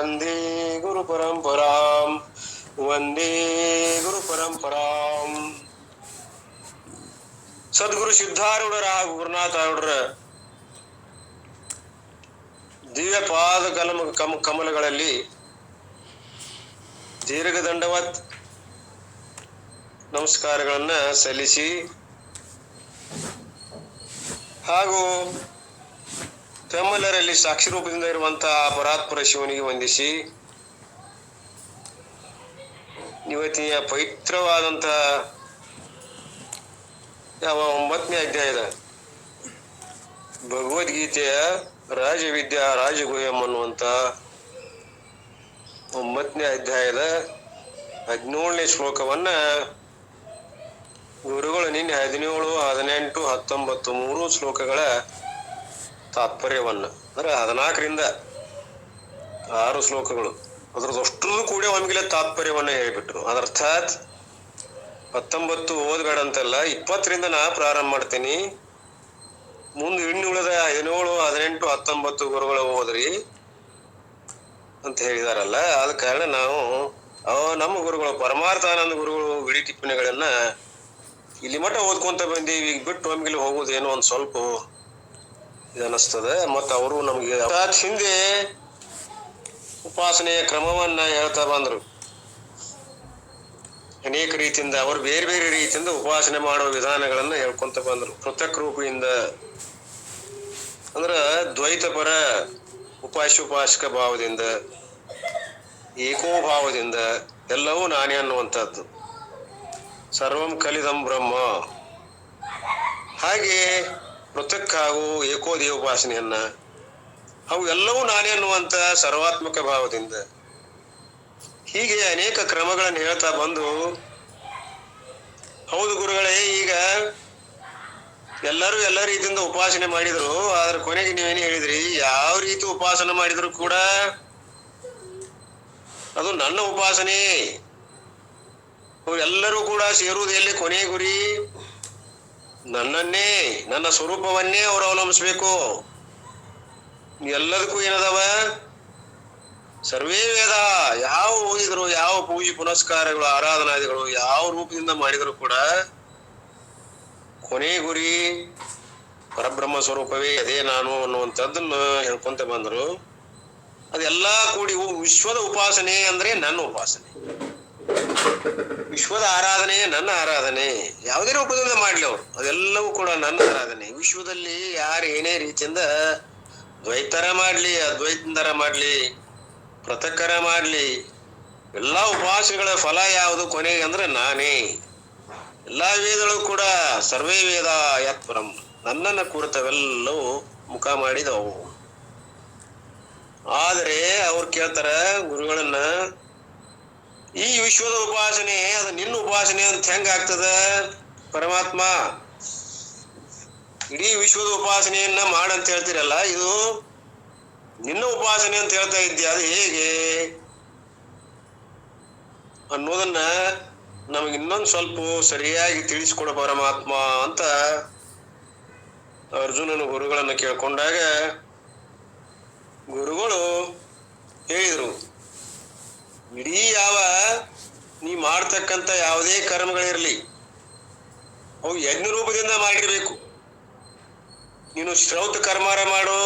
ವಂದೇ ಗುರು ಪರಂಪರಾಂ ವಂದೇ ಗುರು ಪರಂಪರಾಂ. ಸದ್ಗುರು ಸಿದ್ಧಾರೂಢರ ಹಾಗೂ ಗುರುನಾಥರೂಢರ ದಿವ್ಯ ಪಾದ ಕಮಲಗಳಲ್ಲಿ ದೀರ್ಘದಂಡವತ್ ನಮಸ್ಕಾರಗಳನ್ನ ಸಲ್ಲಿಸಿ ಹಾಗೂ ತಮ್ಮೆಲ್ಲರಲ್ಲಿ ಸಾಕ್ಷಿ ರೂಪದಿಂದ ಇರುವಂತಹ ಪರಾತ್ಪರ ಶಿವನಿಗೆ ವಂದಿಸಿ ಇವತ್ತಿನ ಪವಿತ್ರವಾದಂತಹ 9ನೇ ಅಧ್ಯಾಯದ ಭಗವದ್ಗೀತೆಯ ರಾಜವಿದ್ಯಾ ರಾಜಗುಹ್ಯಂ ಅನ್ನುವಂತ 9ನೇ ಅಧ್ಯಾಯದ 17ನೇ ಶ್ಲೋಕವನ್ನ ಗುರುಗಳು ನಿನ್ನೆ 17, 18, 19 3 ಶ್ಲೋಕಗಳ ತಾತ್ಪರ್ಯವನ್ನ ಅಂದ್ರೆ 14ರಿಂದ 6 ಶ್ಲೋಕಗಳು ಅದ್ರದಷ್ಟು ಕೂಡ ಒಮ್ಮೆಲೆ ತಾತ್ಪರ್ಯವನ್ನ ಹೇಳಿಬಿಟ್ರು. ಅದರ್ಥಾತ್ 19 ಓದ್ಬೇಡ ಅಂತಲ್ಲ, 20ರಿಂದ ನಾ ಪ್ರಾರಂಭ ಮಾಡ್ತೀನಿ, ಮುಂದೆ ಇನ್ನುಳಿದ 17, 18, 19 ಗುರುಗಳು ಓದ್ರಿ ಅಂತ ಹೇಳಿದಾರಲ್ಲ. ಆದ ಕಾರಣ ನಾವು ನಮ್ಮ ಗುರುಗಳು ಪರಮಾರ್ಥಾನಂದ ಗುರುಗಳು ಬಿಡಿ ಟಿಪ್ಪಣಿಗಳನ್ನ ಇಲ್ಲಿ ಮಠ ಓದ್ಕೊಂತ ಬಂದೀವಿ. ಈಗ ಬಿಟ್ಟು ಒಮ್ಮೆಲೆ ಹೋಗುದೇನೋ ಒಂದ್ ಸ್ವಲ್ಪ ಇದನ್ನಿಸ್ತದೆ. ಮತ್ತು ಅವರು ನಮ್ಗೆ ಹಿಂದೆ ಉಪಾಸನೆಯ ಕ್ರಮವನ್ನ ಹೇಳ್ತಾ ಬಂದ್ರು. ಅನೇಕ ರೀತಿಯಿಂದ ಅವರು ಬೇರೆ ಬೇರೆ ರೀತಿಯಿಂದ ಉಪಾಸನೆ ಮಾಡುವ ವಿಧಾನಗಳನ್ನ ಹೇಳ್ಕೊಂತ ಬಂದ್ರು. ಪೃಥಕ್ ರೂಪಿಯಿಂದ ಅಂದ್ರ ದ್ವೈತ ಪರ ಉಪಾಸ್ಯೋಪಾಸಕ ಭಾವದಿಂದ, ಏಕೋಭಾವದಿಂದ ಎಲ್ಲವೂ ನಾನೇ ಅನ್ನುವಂಥದ್ದು. ಸರ್ವಂ ಕಲಿದಂ ಬ್ರಹ್ಮ. ಹಾಗೆ ಪೃಥಕ್ ಹಾಗೂ ಏಕೋದೇವ ಉಪಾಸನೆಯನ್ನ ಅವು ಎಲ್ಲವೂ ನಾನೇ ಅನ್ನುವಂತ ಸರ್ವಾತ್ಮಕ ಭಾವದಿಂದ ಹೀಗೆ ಅನೇಕ ಕ್ರಮಗಳನ್ನು ಹೇಳ್ತಾ ಬಂದು, ಹೌದು ಗುರುಗಳೇ, ಈಗ ಎಲ್ಲರೂ ಎಲ್ಲ ರೀತಿಯಿಂದ ಉಪಾಸನೆ ಮಾಡಿದ್ರು, ಆದ್ರೆ ಕೊನೆಗೆ ನೀವೇನು ಹೇಳಿದ್ರಿ, ಯಾವ ರೀತಿ ಉಪಾಸನೆ ಮಾಡಿದ್ರು ಕೂಡ ಅದು ನನ್ನ ಉಪಾಸನೆ. ಎಲ್ಲರೂ ಕೂಡ ಸೇರುವುದು ಎಲ್ಲಿ? ಕೊನೆ ಗುರಿ ನನ್ನನ್ನೇ, ನನ್ನ ಸ್ವರೂಪವನ್ನೇ ಅವರು ಅವಲಂಬಿಸ್ಬೇಕು. ಎಲ್ಲದಕ್ಕೂ ಏನದವ? ಸರ್ವೇ ವೇದ. ಯಾವ ಓದಿದ್ರು, ಯಾವ ಪೂಜೆ ಪುನಸ್ಕಾರಗಳು ಆರಾಧನಾದಿಗಳು ಯಾವ ರೂಪದಿಂದ ಮಾಡಿದ್ರು ಕೂಡ ಕೊನೆ ಗುರಿ ಪರಬ್ರಹ್ಮ ಸ್ವರೂಪವೇ, ಅದೇ ನಾನು ಅನ್ನುವಂಥದ್ದನ್ನ ಹೇಳ್ಕೊಂತ ಬಂದ್ರು. ಅದೆಲ್ಲಾ ಕೂಡಿ ವಿಶ್ವದ ಉಪಾಸನೆ ಅಂದ್ರೆ ನನ್ನ ಉಪಾಸನೆ, ವಿಶ್ವದ ಆರಾಧನೆ ನನ್ನ ಆರಾಧನೆ. ಯಾವುದೇ ರೂಪದಿಂದ ಮಾಡ್ಲಿ ಅವರು, ಅದೆಲ್ಲವೂ ಕೂಡ ನನ್ನ ಆರಾಧನೆ. ವಿಶ್ವದಲ್ಲಿ ಯಾರು ಏನೇ ರೀತಿಯಿಂದ ದ್ವೈತರ ಮಾಡ್ಲಿ, ಅದ್ವೈತರ ಮಾಡ್ಲಿ, ಪೃಥಕ್ಕರ ಮಾಡ್ಲಿ, ಎಲ್ಲಾ ಉಪಾಸನೆಗಳ ಫಲ ಯಾವುದು ಕೊನೆಗೆ ಅಂದ್ರೆ ನಾನೇ. ಎಲ್ಲಾ ವೇದಗಳು ಕೂಡ ಸರ್ವೇ ವೇದ ಯತ್ ಪರಂ, ನನ್ನನ್ನ ಕುರಿತವೆಲ್ಲವೂ ಮುಖ ಮಾಡಿದವು. ಆದರೆ ಅವ್ರು ಕೇಳ್ತಾರ ಗುರುಗಳನ್ನ, ಈ ವಿಶ್ವದ ಉಪಾಸನೆ ಅದು ನಿನ್ನ ಉಪಾಸನೆ ಅಂತ ಹೆಂಗ ಆಗ್ತದ ಪರಮಾತ್ಮ? ಇಡೀ ವಿಶ್ವದ ಉಪಾಸನೆಯನ್ನ ಮಾಡಂತ ಹೇಳ್ತೀರಲ್ಲ, ಇದು ನಿನ್ನ ಉಪಾಸನೆ ಅಂತ ಹೇಳ್ತಾ ಇದ್ದೀಯ, ಅದು ಹೇಗೆ ಅನ್ನೋದನ್ನ ನಮಗೆ ಇನ್ನೊಂದು ಸ್ವಲ್ಪ ಸರಿಯಾಗಿ ತಿಳಿಸ್ಕೊಡ ಪರಮಾತ್ಮ ಅಂತ ಅರ್ಜುನನ ಗುರುಗಳನ್ನ ಕೇಳ್ಕೊಂಡಾಗ ಗುರುಗಳು ಹೇಳಿದ್ರು, ಇಡೀ ನೀ ಮಾಡ್ತಕ್ಕಂಥ ಯಾವುದೇ ಕರ್ಮಗಳಿರ್ಲಿ ಅವು ಯಜ್ಞ ರೂಪದಿಂದ ಮಾಡಿರ್ಬೇಕು. ನೀನು ಶ್ರೌತ ಕರ್ಮಾರ ಮಾಡು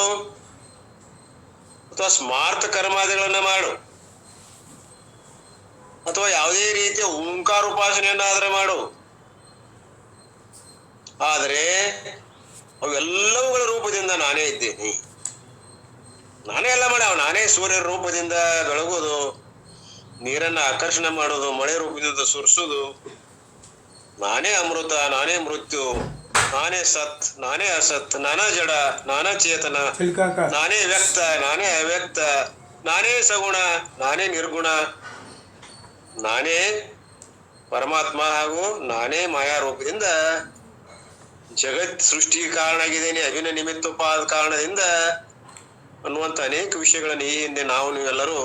ಅಥವಾ ಸ್ಮಾರ್ಥ ಕರ್ಮಾದಿಗಳನ್ನ ಮಾಡು ಅಥವಾ ಯಾವುದೇ ರೀತಿಯ ಓಂಕಾರ ಉಪಾಸನೆಯನ್ನಾದ್ರೆ ಮಾಡು, ಆದರೆ ಅವೆಲ್ಲವುಗಳ ರೂಪದಿಂದ ನಾನೇ ಇದ್ದೇನೆ. ನಾನೇ ಎಲ್ಲ ಮಾಡ್ಯಾವ. ನಾನೇ ಸೂರ್ಯರ ರೂಪದಿಂದ ಬೆಳಗೋದು, ನೀರನ್ನ ಆಕರ್ಷಣೆ ಮಾಡೋದು, ಮಳೆ ರೂಪದಿಂದ ಸುರಿಸೋದು, ನಾನೇ ಅಮೃತ, ನಾನೇ ಮೃತ್ಯು, ನಾನೇ ಸತ್, ನಾನೇ ಅಸತ್, ನಾನಾ ಜಡ, ನಾನಾ ಚೇತನ, ನಾನೇ ವ್ಯಕ್ತ, ನಾನೇ ಅವ್ಯಕ್ತ, ನಾನೇ ಸಗುಣ, ನಾನೇ ನಿರ್ಗುಣ, ನಾನೇ ಪರಮಾತ್ಮ ಹಾಗೂ ನಾನೇ ಮಾಯಾ ರೂಪದಿಂದ ಜಗತ್ ಸೃಷ್ಟಿಗೆ ಕಾರಣ ಆಗಿದ್ದೇನೆ, ಅಭಿನ ನಿಮಿತ್ತೋಪಾದ ಕಾರಣದಿಂದ ಅನ್ನುವಂತ ಅನೇಕ ವಿಷಯಗಳನ್ನು ಈ ಹಿಂದೆ ನೀವೆಲ್ಲರೂ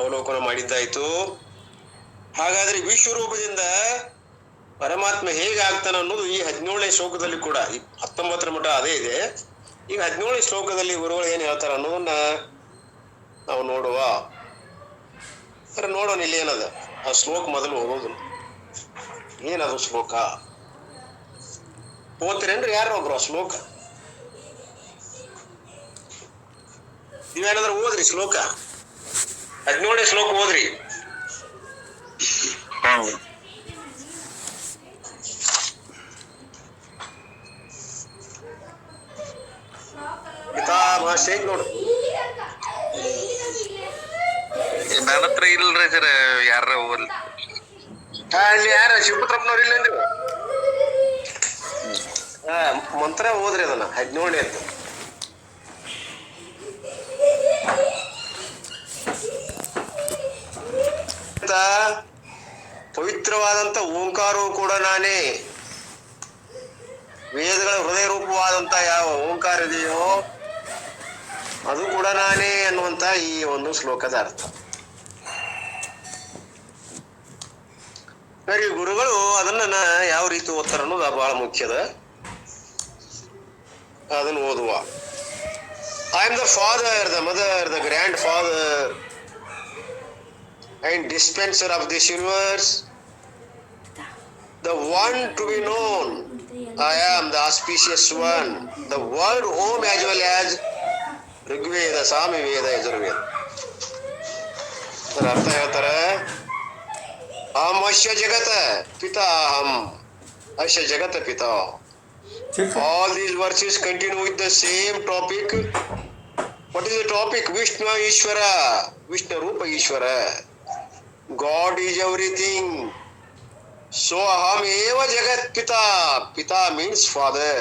ಅವಲೋಕನ ಮಾಡಿದ್ದಾಯ್ತು. ಹಾಗಾದ್ರೆ ವಿಶ್ವರೂಪದಿಂದ ಪರಮಾತ್ಮ ಹೇಗೆ ಆಗ್ತಾನ ಅನ್ನೋದು ಈ 17ನೇ ಶ್ಲೋಕದಲ್ಲಿ ಕೂಡ, 19ರ ಮಠ ಅದೇ ಇದೆ. ಈಗ 17ನೇ ಶ್ಲೋಕದಲ್ಲಿ ಗುರುಗಳು ಏನ್ ಹೇಳ್ತಾರ ಅನ್ನೋದನ್ನ ನಾವು ನೋಡುವ ನೋಡೋಣ ಇಲ್ಲಿ ಏನದ ಆ ಶ್ಲೋಕ ಮೊದಲು ಓದೋದು. ಏನದು ಶ್ಲೋಕ ಓದ್ತೀರೇನ್ರಿ ಯಾರು ಒಬ್ರು ಆ ಶ್ಲೋಕ? ನೀವೇನಾದ್ರೂ ಓದ್ರಿ ಶ್ಲೋಕ, 17 ಶ್ಲೋಕ ಓದ್ರಿ. ಪಿತಾಮಹರ್ಷಿ ನೋಡು. ನನ್ನ ಹತ್ರ ಇಲ್ರಿ ಸರ್, ಯಾರ ಅಲ್ಲಿ ಯಾರ ಶಿವಪುತ್ರಪ್ಪನವ್ರು ಇಲ್ಲೇನ್ರಿ? ಮಂತ್ರ ಓದ್ರಿ ಅದನ್ನ 17ನೇದ್ದು. ಪವಿತ್ರವಾದಂತ ಓಂಕಾರವು ಕೂಡ ನಾನೇ. ವೇದಗಳ ಹೃದಯ ರೂಪವಾದಂತ ಯಾವ ಓಂಕಾರ ಇದೆಯೋ ಅದು ಕೂಡ ನಾನೇ ಅನ್ನುವಂತ ಈ ಒಂದು ಶ್ಲೋಕದ ಅರ್ಥ. ಸರಿ, ಗುರುಗಳು ಅದನ್ನ ಯಾವ ರೀತಿ ಓದ್ತಾರ ಅನ್ನೋದು ಬಹಳ ಮುಖ್ಯದ. ಅದನ್ನು ಓದುವ. I am the father, the mother, the grand father and dispenser of this universe, the one to be known. I am the auspicious one, the word Om as well as Rigveda, Samaveda, Yajurveda. ಅದರ ಅರ್ಥ ಹೇಳ್ತಾರೆ, ಅಹಂ ಅಸ್ಯ ಜಗತ ಪಿತಾ, ಅಹಂ ಅಸ್ಯ ಜಗತ ಪಿತಾ. All these verses continue with the same topic. What is the topic? Vishnu Ishvara, Vishnu Rupa Ishvara. God is everything. So aham eva jagat pita. Pita means father.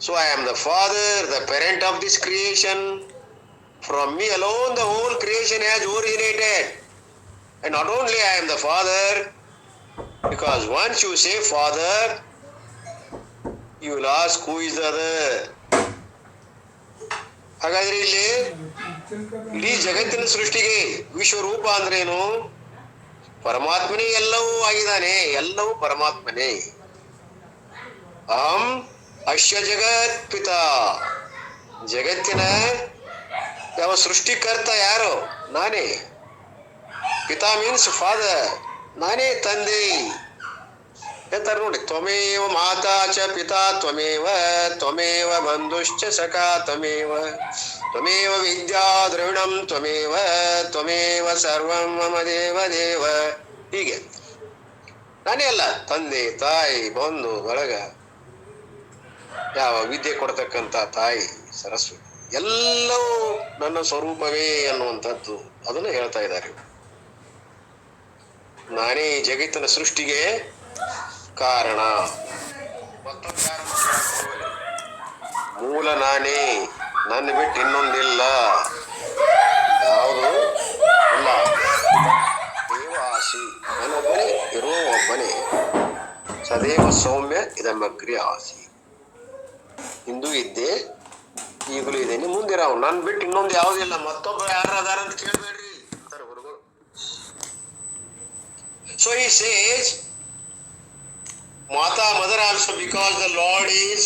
So I am the father, the parent of this creation. From me alone the whole creation has originated. And not only I am the father, because once you say father, you will ask who is the other. ಹಾಗಾದ್ರೆ ಇಲ್ಲಿ ಇಡೀ ಜಗತ್ತಿನ ಸೃಷ್ಟಿಗೆ ವಿಶ್ವರೂಪ ಅಂದ್ರೇನು? ಪರಮಾತ್ಮನೇ ಎಲ್ಲವೂ ಆಗಿದ್ದಾನೆ, ಎಲ್ಲವೂ ಪರಮಾತ್ಮನೇ. ಅಹಂ ಅಶ್ಯ ಜಗತ್ ಪಿತಾ, ಜಗತ್ತಿನ ಯಾವ ಸೃಷ್ಟಿಕರ್ತ ಯಾರು? ನಾನೇ. ಪಿತಾ ಮೀನ್ಸ್ ಫಾದರ್, ನಾನೇ ತಂದೆ. ಹೇಳ್ತಾರೆ ನೋಡಿ, ತ್ವಮೇವ ಮಾತಾ ಚ ಪಿತಾ ತ್ವಮೇವ, ತ್ವಮೇವ ಬಂಧುಶ್ಚ ಸಖಾ ತ್ವಮೇವ, ತ್ವಮೇವ ವಿದ್ಯಾ ದ್ರವಿಣಂ ತ್ವಮೇವ, ತ್ವಮೇವ ಸರ್ವಂ ಮಮ ದೇವ ದೇವ. ಹೀಗೆ ನಾನೇ ಅಲ್ಲ, ತಂದೆ, ತಾಯಿ, ಬಂಧು ಬಳಗ, ಯಾವ ವಿದ್ಯೆ ಕೊಡ್ತಕ್ಕಂಥ ತಾಯಿ ಸರಸ್ವತಿ, ಎಲ್ಲವೂ ನನ್ನ ಸ್ವರೂಪವೇ ಅನ್ನುವಂಥದ್ದು ಅದನ್ನು ಹೇಳ್ತಾ ಇದ್ದಾರೆ. ನಾನೇ ಜಗತ್ತಿನ ಸೃಷ್ಟಿಗೆ ಕಾರಣ. ಮೂಲ ನಾನೇ, ನನ್ನ ಬಿಟ್ಟು ಇನ್ನೊಂದಿಲ್ಲ, ಯಾವುದು ಇಲ್ಲ. ದೇವ ಆಸಿ, ನಾನೊಬ್ಬನೇ, ಇರುವ ಒಬ್ಬನೇ. ಸದೇವ ಸೌಮ್ಯ ಇದಮಗ್ರಿ ಆಸಿ, ಇಂದು ಇದ್ದೆ, ಈಗಲೂ ಇದ್ದೇನೆ, ಮುಂದಿರಾವ್. ನನ್ ಬಿಟ್ಟು ಇನ್ನೊಂದು ಯಾವುದಿಲ್ಲ, ಮತ್ತೊಬ್ಬ ಯಾರು ಅದಾರ ಅಂತ ಕೇಳಬೇಡ್ರಿ ಅಂತಾರೆ ಗುರುಗಳು. So he says Mata, mother also, because the Lord is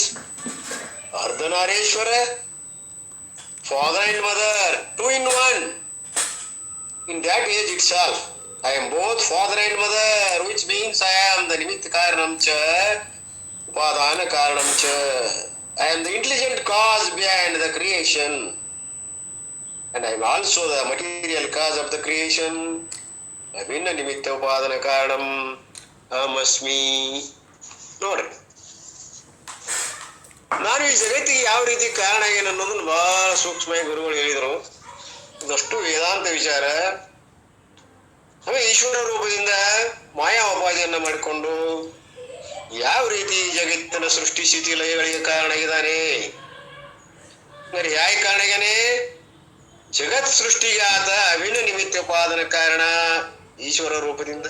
Ardhanareshwara, father and mother, two in one. In that age itself, I am both father and mother, which means I am the Nimitta Karanam cha, Upadana Karanam cha. I am the intelligent cause behind the creation, and I am also the material cause of the creation. Avinna Nimitta Upadana Karanam Amasmi. ನೋಡ್ರಿ, ನಾನು ಈ ಜಗತ್ತಿಗೆ ಯಾವ ರೀತಿ ಕಾರಣ ಏನನ್ನೋದನ್ನು ಬಹಳ ಸೂಕ್ಷ್ಮ ಗುರುಗಳು ಹೇಳಿದರು. ಇದಷ್ಟು ವೇದಾಂತ ವಿಚಾರ. ಆಮೇಲೆ ಈಶ್ವರ ರೂಪದಿಂದ ಮಾಯಾ ಉಪಾಧಿಯನ್ನ ಮಾಡಿಕೊಂಡು ಯಾವ ರೀತಿ ಜಗತ್ತಿನ ಸೃಷ್ಟಿ ಸ್ಥಿತಿ ಲಯಗಳಿಗೆ ಕಾರಣ ಆಗಿದ್ದಾನೆ. ಹೇಗೆ ಕಾರಣ ಆಗ್ಯಾನೆ? ಜಗತ್ ಸೃಷ್ಟಿಗೆ ಆತ ಅಭಿನ್ನ ನಿಮಿತ್ತ ಉಪಾದನ ಕಾರಣ ಈಶ್ವರ ರೂಪದಿಂದ.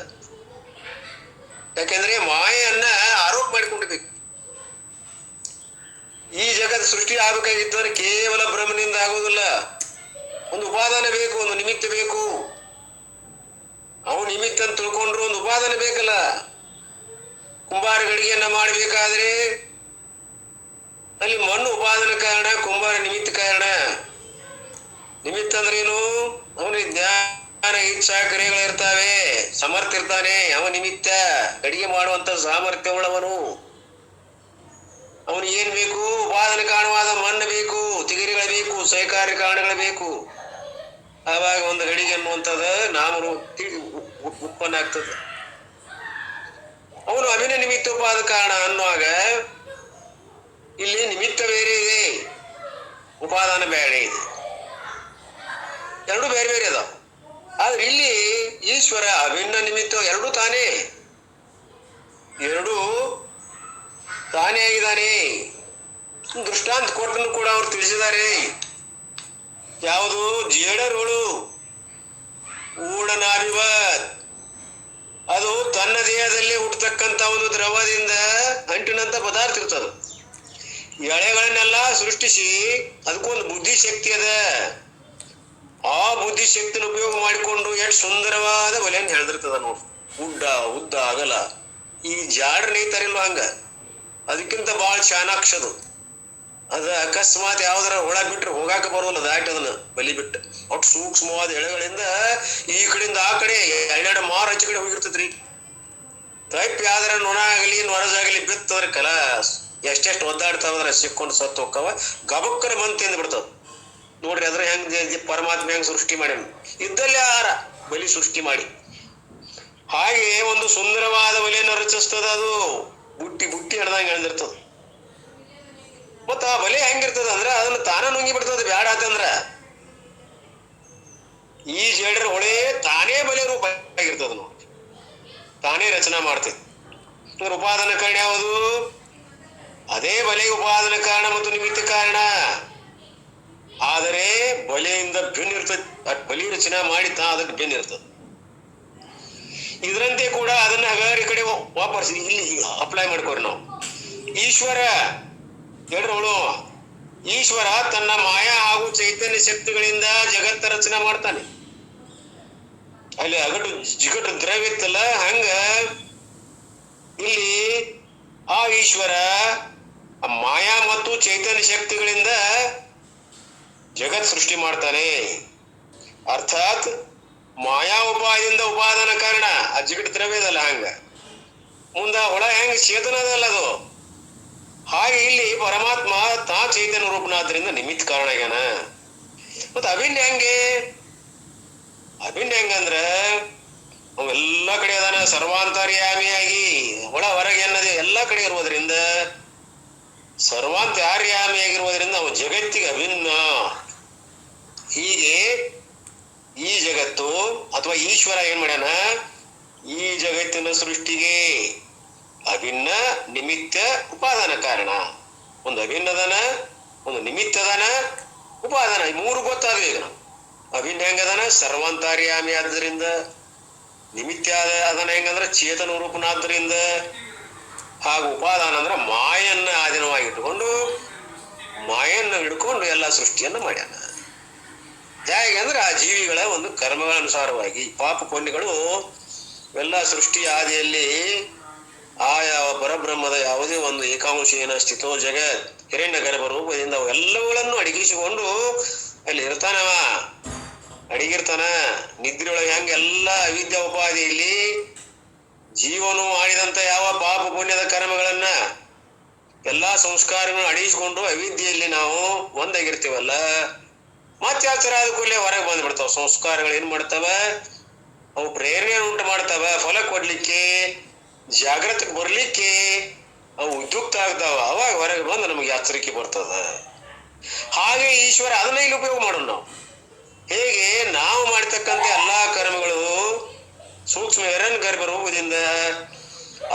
ಯಾಕೆಂದ್ರೆ ಮಾಯೆಯನ್ನ ಆರೋಪ ಮಾಡಿಕೊಂಡಿದ್ದೀವಿ. ಈ ಜಗತ್ ಸೃಷ್ಟಿ ಆಗಬೇಕಾಗಿದ್ದರೆ ಕೇವಲ ಬ್ರಹ್ಮನಿಂದ ಆಗೋದಿಲ್ಲ, ಒಂದು ಉಪಾದಾನ ಬೇಕು, ಒಂದು ನಿಮಿತ್ತ ಬೇಕು. ಅವು ನಿಮಿತ್ತ ಅಂತ ತಿಳ್ಕೊಂಡ್ರು ಒಂದು ಉಪಾದಾನ ಬೇಕಲ್ಲ. ಕುಂಬಾರ ಗಡಿಗೆಯನ್ನ ಮಾಡಬೇಕಾದ್ರೆ ಅಲ್ಲಿ ಮಣ್ಣು ಉಪಾದಾನ ಕಾರಣ, ಕುಂಬಾರ ನಿಮಿತ್ತ ಕಾರಣ. ನಿಮಿತ್ತ ಅಂದ್ರೇನು? ಅವನು ಜ್ಞಾನ ಇಚ್ಛಾ ಕ್ರಿಯೆಗಳಿರ್ತಾವೆ, ಸಮರ್ಥ ಇರ್ತಾನೆ. ಅವ ನಿಮಿತ್ತ ಅಡಿಗೆ ಮಾಡುವಂತ ಸಾಮರ್ಥ್ಯ ಉಳ್ಳವನು. ಅವನು ಏನ್ ಬೇಕು? ಉಪಾದಾನ ಕಾರಣವಾದ ಮಣ್ಣು ಬೇಕು, ತಿಗರಿಗಳು ಬೇಕು, ಸಹಕಾರಿ ಕಾರಣಗಳು ಬೇಕು. ಆವಾಗ ಒಂದು ಗಡಿಗೆ ಅನ್ನುವಂಥದ್ದು ನಾಮರು ಉತ್ಪನ್ನ ಆಗ್ತದೆ. ಅವನು ಅಭಿನ ನಿಮಿತ್ತ ಉಪಾದ ಕಾರಣ ಅನ್ನುವಾಗ ಇಲ್ಲಿ ನಿಮಿತ್ತ ಬೇರೆ ಇದೆ, ಉಪಾದಾನ ಬೇರೆ ಇದೆ, ಎರಡು ಬೇರೆ ಬೇರೆ ಅದಾವ. ಆದ್ರೆ ಇಲ್ಲಿ ಈಶ್ವರ ಅಭಿನ್ನ ನಿಮಿತ್ತ ಎರಡೂ ತಾನೇ, ಎರಡೂ ತಾನೇ ಆಗಿದ್ದಾನೆ. ದೃಷ್ಟಾಂತ ಕೊಟ್ಟನು ಕೂಡ ಅವ್ರು ತಿಳಿಸಿದ್ದಾರೆ. ಯಾವುದು? ಜೇಡರುಗಳು ಊಡನಾಭಿವತ್, ಅದು ತನ್ನ ದೇಹದಲ್ಲಿ ಹುಟ್ಟತಕ್ಕಂತ ಒಂದು ದ್ರವದಿಂದ ಅಂಟಿನಂತ ಪದಾರ್ಥ ಇರ್ತದ. ಎಳೆಗಳನ್ನೆಲ್ಲ ಸೃಷ್ಟಿಸಿ ಅದಕ್ಕೊಂದು ಬುದ್ಧಿಶಕ್ತಿ ಅದ. ಆ ಬುದ್ಧಿಶಕ್ತಿನ ಉಪಯೋಗ ಮಾಡಿಕೊಂಡು ಎಷ್ಟು ಸುಂದರವಾದ ಬಲೆಯನ್ನು ಹೇಳ್ದಿರ್ತದ ನೋಡ್ರಿ. ಉದ್ದ ಅಗಲ. ಈ ಜಾಡ್ರ ನೇಯ್ತಾರಿಲ್ವ ಹಂಗ, ಅದಕ್ಕಿಂತ ಬಹಳ ಚಾಣಾಕ್ಷದು. ಅದ ಅಕಸ್ಮಾತ್ ಯಾವ್ದಾರ ಹುಳ ಬಿಟ್ರೆ ಹೋಗಾಕ ಬರೋಲ್ಲ, ದಾಟಿ ಅದನ್ನ ಬಲಿ ಬಿಟ್ಟು. ಒಟ್ಟು ಸೂಕ್ಷ್ಮವಾದ ಎಳೆಗಳಿಂದ ಈ ಕಡೆಯಿಂದ ಆ ಕಡೆ ಎರಡೆರಡು ಮಾರು ಹಚ್ಚಿ ಕಡೆ ಹೋಗಿರ್ತದ್ರಿ. ತಪ್ಪಿ ಆದ್ರೆ ನೊಣ ಆಗಲಿ ನೊರಜಾಗಲಿ ಬಿತ್ತಂದ್ರೆ ಕಲಾಸ್. ಎಷ್ಟೆಷ್ಟು ಒದ್ದಾಡ್ತಾವಂದ್ರೆ ಸಿಕ್ಕೊಂಡು ಸತ್ತು ಹೋಕ್ಕವ, ಗಬಕ್ಕನ ಬಂದು ತಿಂದು ಬಿಡ್ತಾವ. ನೋಡ್ರಿ ಅದ್ರ ಹೆಂಗ್ ಪರಮಾತ್ಮ ಹೆಂಗ್ ಸೃಷ್ಟಿ ಮಾಡ್ಯಾನ, ಇದ್ದಲ್ಲೇ ಆಹಾರ ಬಲಿ ಸೃಷ್ಟಿ ಮಾಡಿ. ಹಾಗೆ ಒಂದು ಸುಂದರವಾದ ಬಲಿಯನ್ನು ರಚಿಸ್ತದ. ಅದು ಬುಟ್ಟಿ ಹಿಡ್ದಂಗೆ ಎಳ್ದಿರ್ತದ. ಮತ್ತ ಆ ಬಲೆ ಹೆಂಗಿರ್ತದ ಅಂದ್ರ ಅದನ್ನ ತಾನ ನುಂಗಿ ಬಿಡ್ತದ ಬ್ಯಾಡ ಆತಂದ್ರ. ಈ ಜೇಡರ ಹೊಳೆ ತಾನೇ ಬಲೆ ರೂಪ ಆಗಿರ್ತದ ನೋಡಿ, ತಾನೇ ರಚನಾ ಮಾಡ್ತದೆ. ಉಪಾದಾನ ಕಾರಣ ಯಾವುದು? ಅದೇ ಬಲೆ ಉಪಾದಾನ ಕಾರಣ ಮತ್ತು ನಿಮಿತ್ತ ಕಾರಣ. ಆದರೆ ಬಲೆಯಿಂದ ಭಿನ್ನ ಇರ್ತದೆ. ಬಲಿ ರಚನಾ ಮಾಡಿ ಅದಕ್ಕೆ ಭಿನ್ನ ಇರ್ತದೆ. ಇದರಂತೆ ಕೂಡ ಅದನ್ನ ಹಗಾರಿ ಕಡೆ ವಾಪಸ್ ಇಲ್ಲಿ ಅಪ್ಲೈ ಮಾಡ್ಕೋರಿ ನಾವು. ಈಶ್ವರ ಹೇಳ್ರವಳು, ಈಶ್ವರ ತನ್ನ ಮಾಯಾ ಹಾಗೂ ಚೈತನ್ಯ ಶಕ್ತಿಗಳಿಂದ ಜಗತ್ತ ರಚನೆ ಮಾಡ್ತಾನೆ. ಅಲ್ಲಿ ಜಿಗಟು ದ್ರವ್ಯ ಇತ್ತಲ್ಲ, ಹಂಗ ಇಲ್ಲಿ ಆ ಈಶ್ವರ ಮಾಯಾ ಮತ್ತು ಚೈತನ್ಯ ಶಕ್ತಿಗಳಿಂದ ಜಗತ್ ಸೃಷ್ಟಿ ಮಾಡ್ತಾನೆ. ಅರ್ಥಾತ್ ಮಾಯಾ ಉಪಾಯದಿಂದ ಉಪಾದಾನ ಕಾರಣ ಆ ಜಿಗಟ್ ದ್ರವ್ಯದಲ್ಲ, ಹಂಗ ಮುಂದ ಹೊಳ ಹೆಂಗ ಚೇತನದಲ್ಲ ಅದು. ಹಾಗೆ ಇಲ್ಲಿ ಪರಮಾತ್ಮ ತಾ ಚೈತನ್ಯ ರೂಪನಾದ್ರಿಂದ ನಿಮಿತ್ತ ಕಾರಣ ಆಗ್ಯಾನ. ಮತ್ತ ಅಭಿನ್ನ ಹೆಂಗಂದ್ರ ಅವೆಲ್ಲ ಕಡೆ ಅದಾನ, ಸರ್ವಾಂತರ್ಯಾಮಿಯಾಗಿ. ಒಳ ಹೊರಗೆ ಅನ್ನೋದೇ ಎಲ್ಲಾ ಕಡೆ ಇರುವುದರಿಂದ, ಸರ್ವಾಂತರ್ಯಾಮಿಯಾಗಿರುವುದರಿಂದ ಅವ ಜಗತ್ತಿಗೆ ಅಭಿನ್ನ. ಹೀಗೆ ಈ ಜಗತ್ತು ಅಥವಾ ಈಶ್ವರ ಏನ್ ಮಾಡ್ಯಾನ, ಈ ಜಗತ್ತಿನ ಸೃಷ್ಟಿಗೆ ಅಭಿನ್ನ ನಿಮಿತ್ತ ಉಪಾದಾನ ಕಾರಣ. ಒಂದು ಅಭಿನ್ನದನ, ಒಂದು ನಿಮಿತ್ತದನ, ಉಪಾದಾನ. ಈ ಮೂರು ಗೊತ್ತಾದ ಈಗ ನಾವು. ಅಭಿನ್ನ ಹೆಂಗದನ? ಸರ್ವಾಂತರ್ಯಾಮಿ ಆದ್ದರಿಂದ. ನಿಮಿತ್ತ ಅದನ್ನ ಹೆಂಗಂದ್ರ ಚೇತನ ರೂಪನಾದ್ದರಿಂದ. ಹಾಗೂ ಉಪಾದಾನ ಅಂದ್ರೆ ಮಾಯನ್ನ ಆಧೀನವಾಗಿಟ್ಟುಕೊಂಡು, ಮಾಯನ್ನ ಹಿಡ್ಕೊಂಡು ಎಲ್ಲ ಸೃಷ್ಟಿಯನ್ನ ಮಾಡ್ಯಾನ. ಹೇಗೆ ಅಂದ್ರೆ ಆ ಜೀವಿಗಳ ಒಂದು ಕರ್ಮಗಳ ಅನುಸಾರವಾಗಿ ಪಾಪ ಪುಣ್ಯಗಳು ಎಲ್ಲ ಸೃಷ್ಟಿ ಆದಿಯಲ್ಲಿ ಆಯಾ ಪರಬ್ರಹ್ಮದ ಯಾವುದೇ ಒಂದು ಏಕಾಂಶೇನ ಸ್ಥಿತೋ ಜಗತ್ ಹಿರಣ್ಯ ಗರ್ಭ ರೂಪದಿಂದ ಅವೆಲ್ಲವುಗಳನ್ನು ಅಡಗಿಸಿಕೊಂಡು ಅಲ್ಲಿ ಇರ್ತಾನವ, ಅಡಿಗಿರ್ತಾನ. ನಿದ್ರೆಯೊಳಗೆ ಹೆಂಗ ಎಲ್ಲ ಅವಿದ್ಯಾ ಉಪಾಧಿಯಲ್ಲಿ ಜೀವನು ಮಾಡಿದಂತ ಯಾವ ಪಾಪ ಪುಣ್ಯದ ಕರ್ಮಗಳನ್ನ ಎಲ್ಲಾ ಸಂಸ್ಕಾರಗಳನ್ನು ಅಡಿಗಿಸಿಕೊಂಡು ಅವಿದ್ಯೆಯಲ್ಲಿ ನಾವು ಒಂದಾಗಿರ್ತೀವಲ್ಲ, ಮತ್ತೆ ಆಚರಾದ ಕೂಡಲೇ ಹೊರಗೆ ಬಂದ್ಬಿಡ್ತಾವ. ಸಂಸ್ಕಾರಗಳು ಏನ್ ಮಾಡ್ತಾವ? ಅವು ಪ್ರೇರಣೆಯನ್ನು ಉಂಟು ಮಾಡ್ತಾವ, ಫಲ ಕೊಡ್ಲಿಕ್ಕೆ, ಜಾಗೃತಿಗೆ ಬರ್ಲಿಕ್ಕೆ ಅವು ಉದ್ಯುಕ್ತ ಆಗ್ತಾವ. ಅವಾಗ ಹೊರಗೆ ಬಂದು ನಮಗೆ ಎಚ್ಚರಿಕೆ ಬರ್ತದ. ಹಾಗೆ ಈಶ್ವರ ಅದನ್ನ ಇಲ್ಲಿ ಉಪಯೋಗ ಮಾಡೋಣ ನಾವು. ಹೇಗೆ ನಾವು ಮಾಡ್ತಕ್ಕಂಥ ಎಲ್ಲಾ ಕರ್ಮಗಳು ಸೂಕ್ಷ್ಮ ಹಿರಣ್ಯ ಗರ್ಭ ರೂಪದಿಂದ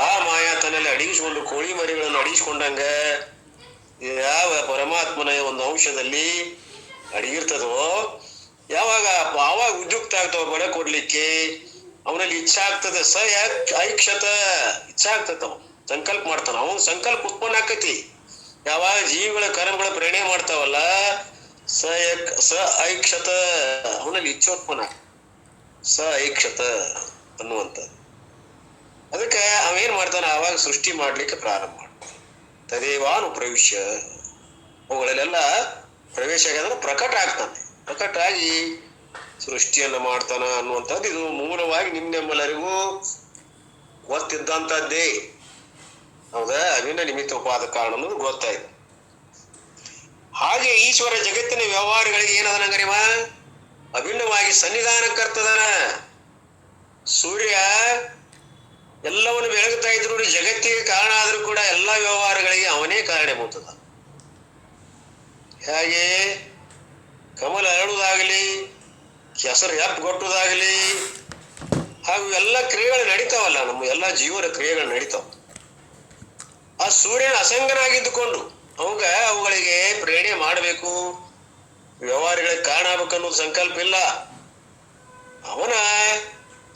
ಆ ಮಾಯಾ ತನ್ನಲ್ಲಿ ಅಡಿಗಿಸಿಕೊಂಡು ಕೋಳಿ ಮರಿಗಳನ್ನು ಅಡಿಗಿಸ್ಕೊಂಡಂಗ ಯಾವ ಪರಮಾತ್ಮನ ಒಂದು ಅಂಶದಲ್ಲಿ ಅಡಗಿರ್ತದೋ, ಯಾವಾಗ ಆವಾಗ ಉದ್ಯುಕ್ತ ಆಗ್ತಾವ ಬಡ ಕೊಡ್ಲಿಕ್ಕೆ. ಅವನಲ್ಲಿ ಇಚ್ಛಾ ಆಗ್ತದೆ. ಐಕ್ಷತ ಇಚ್ಛಾ ಆಗ್ತದ. ಸಂಕಲ್ಪ ಮಾಡ್ತಾನ. ಅವನ್ ಸಂಕಲ್ಪ ಉತ್ಪನ್ನ ಆಕತಿ. ಯಾವಾಗ ಜೀವಿಗಳ ಕರ್ಮಗಳ ಪ್ರೇರಣೆ ಮಾಡ್ತಾವಲ್ಲ, ಐಕ್ಷತ ಅವನಲ್ಲಿ ಇಚ್ಛೆ ಉತ್ಪನ್ನ ಐಕ್ಷತ ಅನ್ನುವಂತ. ಅದಕ್ಕೆ ಅವೇನ್ ಮಾಡ್ತಾನ, ಆವಾಗ ಸೃಷ್ಟಿ ಮಾಡ್ಲಿಕ್ಕೆ ಪ್ರಾರಂಭ ಮಾಡ್ತಾನ. ತದೇವಾನು ಪ್ರವೇಶ, ಅವುಗಳಲ್ಲೆಲ್ಲ ಪ್ರವೇಶ ಆಗ್ಯಾದ್ರೆ ಪ್ರಕಟ ಆಗ್ತಾನೆ. ಪ್ರಕಟಾಗಿ ಸೃಷ್ಟಿಯನ್ನ ಮಾಡ್ತಾನ ಅನ್ನುವಂಥದ್ದು ಇದು ಮೂಲವಾಗಿ ನಿಮ್ಮೆಲ್ಲರಿಗೂ ಗೊತ್ತಿದ್ದಂಥದ್ದೇ. ಹೌದಾ? ಅಭಿನ್ನ ನಿಮಿತ್ತ ಉಪಾದ ಕಾರಣ ಅನ್ನೋದು ಗೊತ್ತಾಯ್ತು. ಹಾಗೆ ಈಶ್ವರ ಜಗತ್ತಿನ ವ್ಯವಹಾರಗಳಿಗೆ ಏನದನಂಗರಿವ ಅಭಿನ್ನವಾಗಿ ಸನ್ನಿಧಾನಕ್ಕರ್ತದನ. ಸೂರ್ಯ ಎಲ್ಲವನ್ನು ಬೆಳಗುತ್ತಾ ಇದ್ರು ಜಗತ್ತಿಗೆ ಕಾರಣ ಆದ್ರೂ ಕೂಡ ಎಲ್ಲಾ ವ್ಯವಹಾರಗಳಿಗೆ ಅವನೇ ಕಾರಣಭೂತದ. ಹೇಗೆ ಕಮಲ ಅರಳುವುದಾಗಲಿ, ಕೆಸರು ಹೆಪ್ಪುಗೊಟ್ಟುವುದಾಗಲಿ, ಹಾಗೂ ಎಲ್ಲ ಕ್ರಿಯೆಗಳು ನಡೀತಾವಲ್ಲ, ನಮ್ಮ ಎಲ್ಲ ಜೀವನ ಕ್ರಿಯೆಗಳು ನಡೀತಾವ. ಆ ಸೂರ್ಯನ ಅಸಂಗನಾಗಿದ್ದುಕೊಂಡು ಅವುಗಳಿಗೆ ಪ್ರೇರಣೆ ಮಾಡಬೇಕು, ವ್ಯವಹಾರಗಳಿಗೆ ಕಾರಣ ಆಗ್ಬೇಕನ್ನೋದು ಸಂಕಲ್ಪ ಇಲ್ಲ. ಅವನ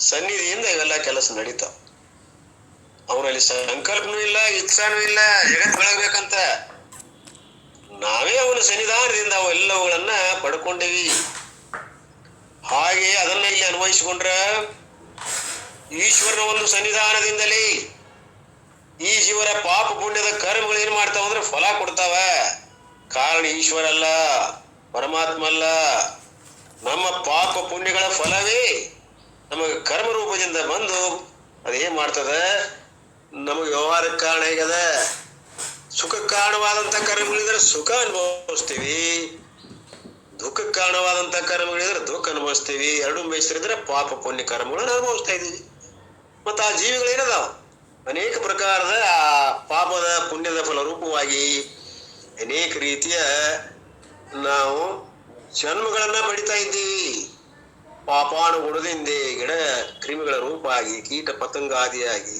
ಸನ್ನಿಧಿಯಿಂದ ಇವೆಲ್ಲ ಕೆಲಸ ನಡೀತಾವ. ಅವನಲ್ಲಿ ಸಂಕಲ್ಪನೂ ಇಲ್ಲ, ಇಚ್ಛಾನೂ ಇಲ್ಲ ಜಗತ್ ಬೆಳಗ್ಬೇಕಂತ. ನಾವೇ ಅವನ ಸನ್ನಿಧಾನದಿಂದ ಅವೆಲ್ಲವುಗಳನ್ನ ಪಡ್ಕೊಂಡಿವಿ. ಹಾಗೆ ಅದನ್ನ ಇಲ್ಲಿ ಅನ್ವಯಿಸಿಕೊಂಡ್ರ ಈಶ್ವರನ ಒಂದು ಸನ್ನಿಧಾನದಿಂದಲೇ ಈ ಜೀವರ ಪಾಪ ಪುಣ್ಯದ ಕರ್ಮಗಳು ಏನ್ ಮಾಡ್ತಾವ ಅಂದ್ರೆ ಫಲ ಕೊಡ್ತಾವ. ಕಾರಣ ಈಶ್ವರ ಅಲ್ಲ, ಪರಮಾತ್ಮ ಅಲ್ಲ. ನಮ್ಮ ಪಾಪ ಪುಣ್ಯಗಳ ಫಲವೇ ನಮಗೆ ಕರ್ಮ ರೂಪದಿಂದ ಬಂದು ಅದೇನ್ ಮಾಡ್ತದ, ನಮಗೆ ವ್ಯವಹಾರಕ್ಕೆ ಕಾರಣ ಹೇಗದ. ಸುಖಕ್ಕೆ ಕಾರಣವಾದಂತ ಕರ್ಮಗಳಿದ್ರೆ ಸುಖ ಅನುಭವಿಸ್ತೀವಿ, ದುಃಖಕ್ಕೆ ಕಾರಣವಾದಂತ ಕರ್ಮಗಳಿದ್ರೆ ದುಃಖ ಅನುಭವಿಸ್ತೀವಿ. ಎರಡು ಬೇಯಿಸಿದ್ರೆ ಪಾಪ ಪುಣ್ಯ ಕರ್ಮಗಳನ್ನ ಅನುಭವಿಸ್ತಾ ಇದೀವಿ. ಮತ್ತ ಆ ಜೀವಿಗಳೇನದಾವ ಅನೇಕ ಪ್ರಕಾರದ ಆ ಪಾಪದ ಪುಣ್ಯದ ಫಲ ರೂಪವಾಗಿ ಅನೇಕ ರೀತಿಯ ನಾವು ಜನ್ಮಗಳನ್ನ ಪಡಿತಾ ಇದ್ದೀವಿ. ಪಾಪಾನುಗುಣದಿಂದ ಗಿಡ ಕ್ರಿಮಿಗಳ ರೂಪವಾಗಿ, ಕೀಟ ಪತಂಗಾದಿಯಾಗಿ,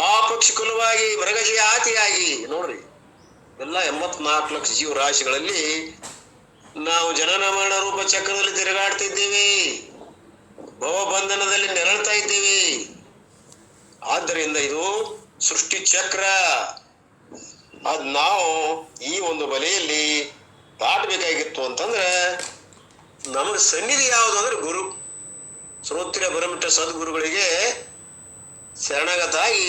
ಆ ಪಕ್ಷಿ ಕುಲವಾಗಿ, ಮೃಗಜಾತಿಯಾಗಿ ನೋಡ್ರಿ ಎಲ್ಲ 84 ಲಕ್ಷ ಜೀವರಾಶಿಗಳಲ್ಲಿ ನಾವು ಜನನ ಮರಣ ರೂಪ ಚಕ್ರದಲ್ಲಿ ತಿರುಗಾಡ್ತಿದ್ದೀವಿ, ಭವಬಂಧನದಲ್ಲಿ ನೆರಳ್ತಾ ಇದ್ದೀವಿ. ಆದ್ದರಿಂದ ಇದು ಸೃಷ್ಟಿ ಚಕ್ರ. ಅದ್ ನಾವು ಈ ಒಂದು ಬಲೆಯಲ್ಲಿ ದಾಟಬೇಕಾಗಿತ್ತು ಅಂತಂದ್ರೆ ನಮಗೆ ಸನ್ನಿಧಿ ಯಾವುದು ಅಂದ್ರೆ ಗುರು. ಶ್ರೋತ್ರಿಯ ಬರಮಿಟ್ಟ ಸದ್ಗುರುಗಳಿಗೆ ಶರಣಾಗತಾಗಿ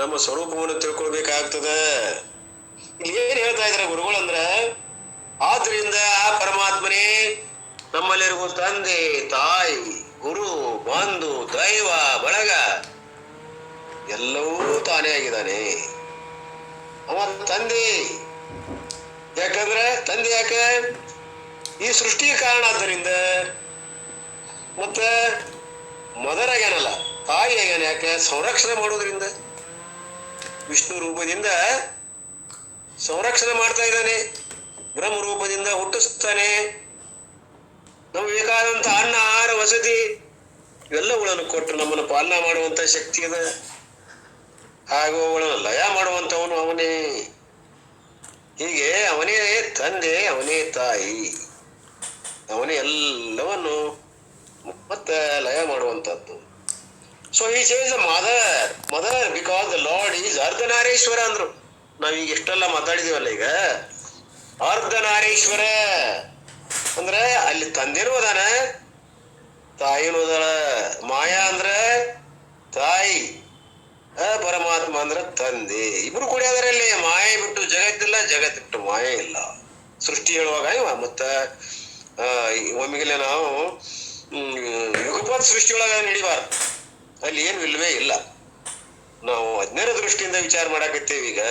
ನಮ್ಮ ಸ್ವರೂಪವನ್ನು ತಿಳ್ಕೊಳ್ಬೇಕಾಗ್ತದೆ. ಇಲ್ಲಿ ಏನ್ ಹೇಳ್ತಾ ಇದಾರೆ ಗುರುಗಳಂದ್ರ, ಆದ್ರಿಂದ ಆ ಪರಮಾತ್ಮನೇ ನಮ್ಮಲ್ಲಿರುವ ತಂದೆ, ತಾಯಿ, ಗುರು, ಬಂಧು, ದೈವ, ಬಳಗ ಎಲ್ಲವೂ ತಾನೇ ಆಗಿದ್ದಾನೆ. ಅವ ತಂದೆ. ಯಾಕಂದ್ರೆ ತಂದೆ ಯಾಕೆ ಈ ಸೃಷ್ಟಿಗೆ ಕಾರಣ ಆದ್ದರಿಂದ. ಮತ್ತೆ ಮದರ್ ಆಗ್ಯಾನಲ್ಲ, ತಾಯಿ ಆಗ್ಯಾನ ಯಾಕೆ ಸಂರಕ್ಷಣೆ ಮಾಡೋದ್ರಿಂದ. ವಿಷ್ಣು ರೂಪದಿಂದ ಸಂರಕ್ಷಣೆ ಮಾಡ್ತಾ ಇದ್ದಾನೆ, ಬ್ರಹ್ಮ ರೂಪದಿಂದ ಹುಟ್ಟಿಸ್ತಾನೆ. ನಮ್ಗೆ ಬೇಕಾದಂತ ಅನ್ನ, ಆಹಾರ, ವಸತಿ ಇವೆಲ್ಲವುಗಳನ್ನು ಕೊಟ್ಟು ನಮ್ಮನ್ನು ಪಾಲನೆ ಮಾಡುವಂತ ಶಕ್ತಿ ಅದ. ಹಾಗೂ ಅವುಗಳನ್ನು ಲಯ ಮಾಡುವಂತವನು ಅವನೇ. ಹೀಗೆ ಅವನೇ ತಂದೆ, ಅವನೇ ತಾಯಿ, ಅವನೇ ಎಲ್ಲವನ್ನು ಮತ್ತೆ ಲಯ ಮಾಡುವಂತದ್ದು. ಸೊ ಈ says mother because the lord is Ardhanarishvara ಅಂದ್ರು. ನಾವೀಗ ಇಷ್ಟೆಲ್ಲ ಮಾತಾಡಿದೀವಲ್ಲ, ಈಗ ಅರ್ಧನಾರೀಶ್ವರ ಅಂದ್ರೆ ಅಲ್ಲಿ ತಂದೆನೂ ಅದಾನ, ತಾಯಿನೂ ಅದಾಳ. ಮಾಯಾ ಅಂದ್ರ ತಾಯಿ, ಪರಮಾತ್ಮ ಅಂದ್ರ ತಂದೆ. ಇಬ್ರು ಕೂಡ ಅದರಲ್ಲಿ ಮಾಯೆ ಬಿಟ್ಟು ಜಗತ್ತಿಲ್ಲ, ಜಗತ್ ಬಿಟ್ಟು ಮಾಯೆ ಇಲ್ಲ. ಸೃಷ್ಟಿ ಹೇಳುವಾಗ ಇವ ಮತ್ತ ಒಮ್ಮಿಗೆ ನಾವು ಯುಗಪತ್ ಸೃಷ್ಟಿಯೊಳಗ ನಡಿಬಾರ್ದು, ಅಲ್ಲಿ ಏನು ಇಲ್ವೇ ಇಲ್ಲ. ನಾವು ಅಜ್ಞಾನ ದೃಷ್ಟಿಯಿಂದ ವಿಚಾರ ಮಾಡಾಕತ್ತೇವಿ ಈಗ.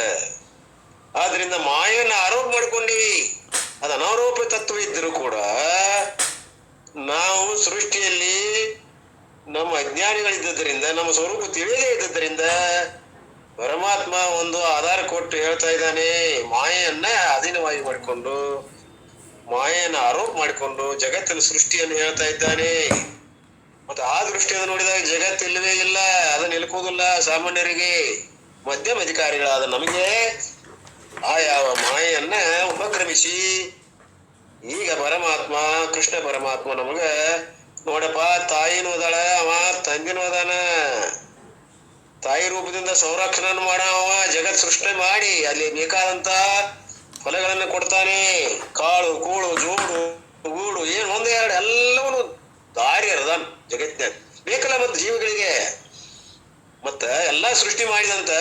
ಆದ್ರಿಂದ ಮಾಯನ್ನ ಆರೋಪ ಮಾಡ್ಕೊಂಡಿವಿ. ಅದು ಅನಾರೋಪ ತತ್ವ ಇದ್ದರೂ ಕೂಡ ನಾವು ಸೃಷ್ಟಿಯಲ್ಲಿ ನಮ್ಮ ಅಜ್ಞಾನಿಗಳಿದ್ದರಿಂದ, ನಮ್ಮ ಸ್ವರೂಪ ತಿಳಿಯದೇ ಇದ್ದದ್ರಿಂದ ಪರಮಾತ್ಮ ಒಂದು ಆಧಾರ ಕೊಟ್ಟು ಹೇಳ್ತಾ ಇದ್ದಾನೆ. ಮಾಯೆಯನ್ನ ಅಧೀನವಾಗಿ ಮಾಡಿಕೊಂಡು, ಮಾಯೆಯನ್ನ ಆರೋಪ ಮಾಡಿಕೊಂಡು ಜಗತ್ತಿನ ಸೃಷ್ಟಿಯನ್ನು ಹೇಳ್ತಾ ಇದ್ದಾನೆ. ಮತ್ತೆ ಆ ದೃಷ್ಟಿಯನ್ನು ನೋಡಿದಾಗ ಜಗತ್ತಿಲ್ಲವೇ ಇಲ್ಲ, ಅದು ನಿಲ್ಕೋದಿಲ್ಲ. ಸಾಮಾನ್ಯರಿಗೆ, ಮಧ್ಯಮ ಅಧಿಕಾರಿಗಳಾದ ನಮಗೆ ಆ ಯಾವ ಮಾಯೆಯನ್ನ ಉಪಕ್ರಮಿಸಿ ಈಗ ಪರಮಾತ್ಮ, ಕೃಷ್ಣ ಪರಮಾತ್ಮ ನಮಗ ನೋಡಪ್ಪ ತಾಯಿನೂ ಅದಾಳ, ಅವ ತಂದಿನೂ ಅದಾನ. ತಾಯಿ ರೂಪದಿಂದ ಸಂರಕ್ಷಣೆ ಮಾಡವ, ಜಗತ್ ಸೃಷ್ಟಿ ಮಾಡಿ ಅಲ್ಲಿ ಬೇಕಾದಂತ ಫಲಗಳನ್ನ ಕೊಡ್ತಾನೆ. ಕಾಳು, ಕೂಳು, ಜೋಡು, ಗೂಡು ಏನ್ ಒಂದ್ ಎರಡು ಎಲ್ಲವನು ದಾರಿ ಅರ್ದಾನ ಜಗತ್ತಿನ ಬೇಕಲ್ಲ. ಮತ್ತೆ ಜೀವಿಗಳಿಗೆ ಮತ್ತ ಎಲ್ಲಾ ಸೃಷ್ಟಿ ಮಾಡಿದಂತ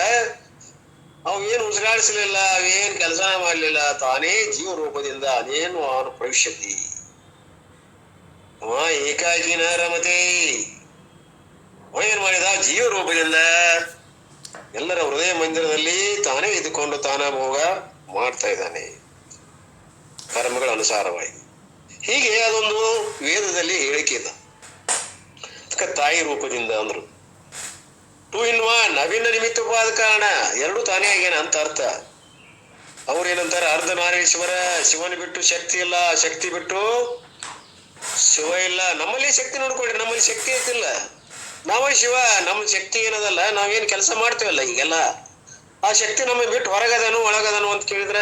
ಅವು ಏನು ಉಸಿರಾಡಿಸಲಿಲ್ಲ, ಅವೇನ್ ಕೆಲಸನ ಮಾಡಲಿಲ್ಲ, ತಾನೇ ಜೀವ ರೂಪದಿಂದ ಅದೇನು ಅವನು ಭವಿಷ್ಯತಿ ಅವ ಏಕಾಕಿನ ರಮತೆ. ಅವ ಏನ್ ಮಾಡಿದ? ಜೀವ ರೂಪದಿಂದ ಎಲ್ಲರ ಹೃದಯ ಮಂದಿರದಲ್ಲಿ ತಾನೇ ಇದ್ದುಕೊಂಡು ತಾನ ಭೋಗ ಮಾಡ್ತಾ ಇದ್ದಾನೆ ಕರ್ಮಗಳ ಅನುಸಾರವಾಗಿ. ಹೀಗೆ ಅದೊಂದು ವೇದದಲ್ಲಿ ಹೇಳಿಕೆ ಇದೆ. ಅದಕ್ಕೆ ತಾಯಿ ರೂಪದಿಂದ ಅಂದ್ರು. 2 in 1 ಅಭಿನ್ನ ನಿಮಿತ್ತ ಉಪಾದ ಕಾರಣ, ಎರಡು ತಾನೇ ಆಗ್ಯಾನ ಅಂತ ಅರ್ಥ. ಅವ್ರೇನಂತಾರೆ, ಅರ್ಧನಾರೀಶ್ವರ, ಶಿವನ ಬಿಟ್ಟು ಶಕ್ತಿ ಇಲ್ಲ, ಶಕ್ತಿ ಬಿಟ್ಟು ಶಿವ ಇಲ್ಲ. ನಮ್ಮಲ್ಲಿ ಶಕ್ತಿ ನೋಡ್ಕೊಳ್ರಿ, ನಮ್ಮಲ್ಲಿ ಶಕ್ತಿ ಐತಿಲ್ಲ, ನಾವೇ ಶಿವ. ನಮ್ಮ ಶಕ್ತಿ ಏನದಲ್ಲ, ನಾವೇನ್ ಕೆಲಸ ಮಾಡ್ತೇವಲ್ಲ ಈಗೆಲ್ಲ, ಆ ಶಕ್ತಿ ನಮ್ಮ ಬಿಟ್ಟು ಹೊರಗದನು ಒಳಗದನು ಅಂತ ಕೇಳಿದ್ರೆ,